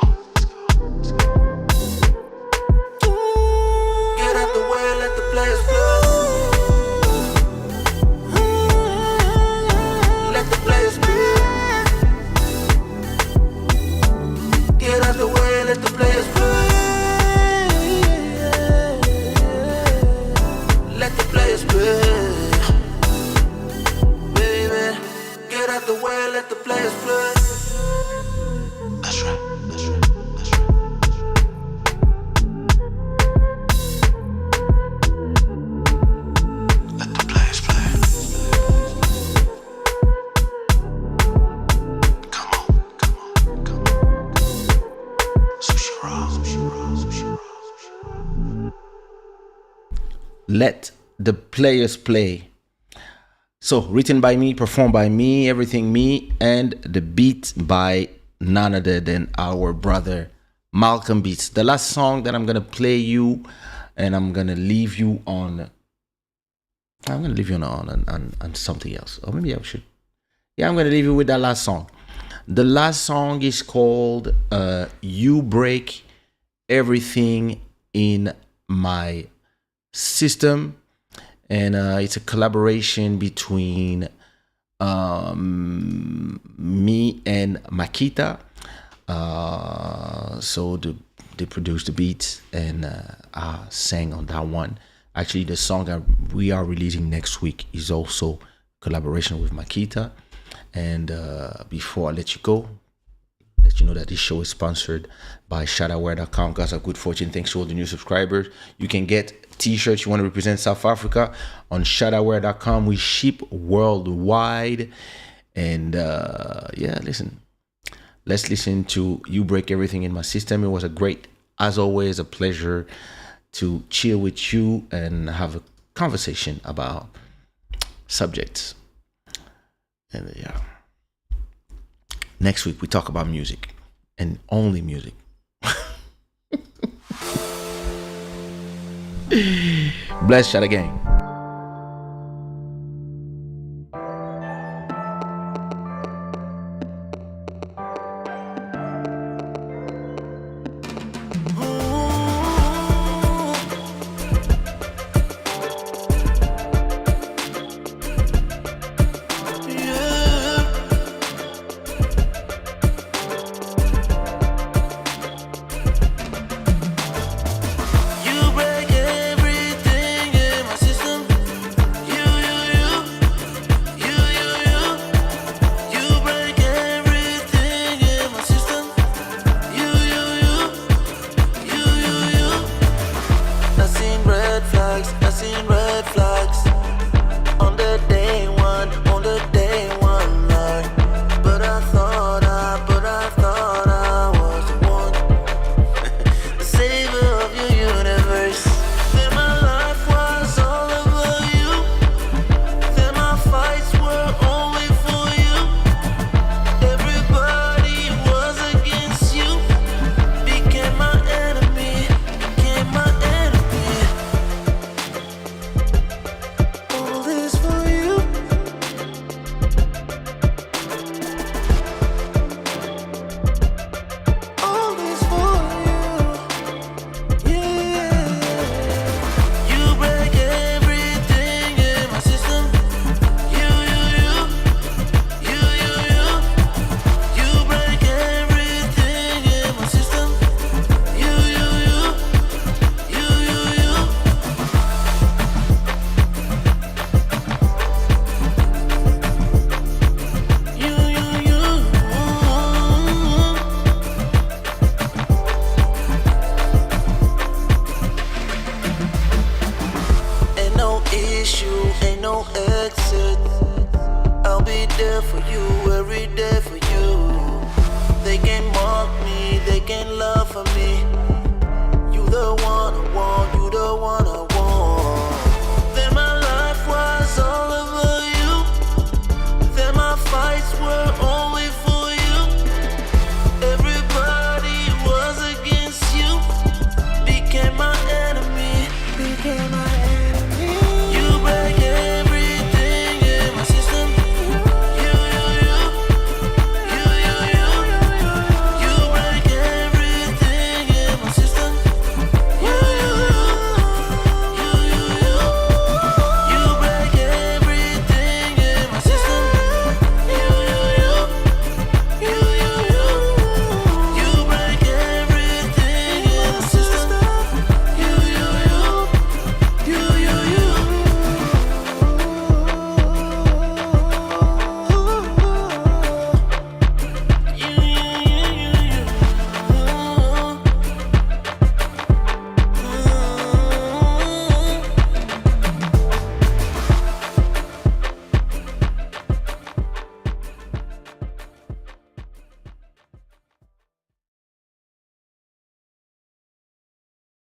Get out the way, let the players play. Let the players play. Get out the way, let the players play. Let the players play. Baby, get out the way, let the players play. That's right, that's right, that's right. Let the players play. Come on, come on, come on. Sushiraw, sushiraw, sushiraw. Let the Players Play. So, written by me, performed by me, everything me, and the beat by none other than our brother Malcolm Beats. The last song that I'm gonna play you, and I'm gonna leave you on I'm gonna leave you on something else, or maybe I should. Yeah, I'm gonna leave you with that last song. The last song is called "You Break Everything in My System," and it's a collaboration between me and Makita. So they produced the beats, and I sang on that one. Actually, the song that we are releasing next week is also collaboration with Makita. And before I let you go, let you know that this show is sponsored by shadaware.com. Guys of good fortune, thanks to all the new subscribers. You can get t-shirts you want to represent South Africa on shadaware.com. We ship worldwide. And yeah, listen, let's listen to You Break Everything in My System. It was as always, a pleasure to chill with you and have a conversation about subjects. And yeah, next week we talk about music and only music. Bless Shada gang. Ain't no exit. I'll be there for you.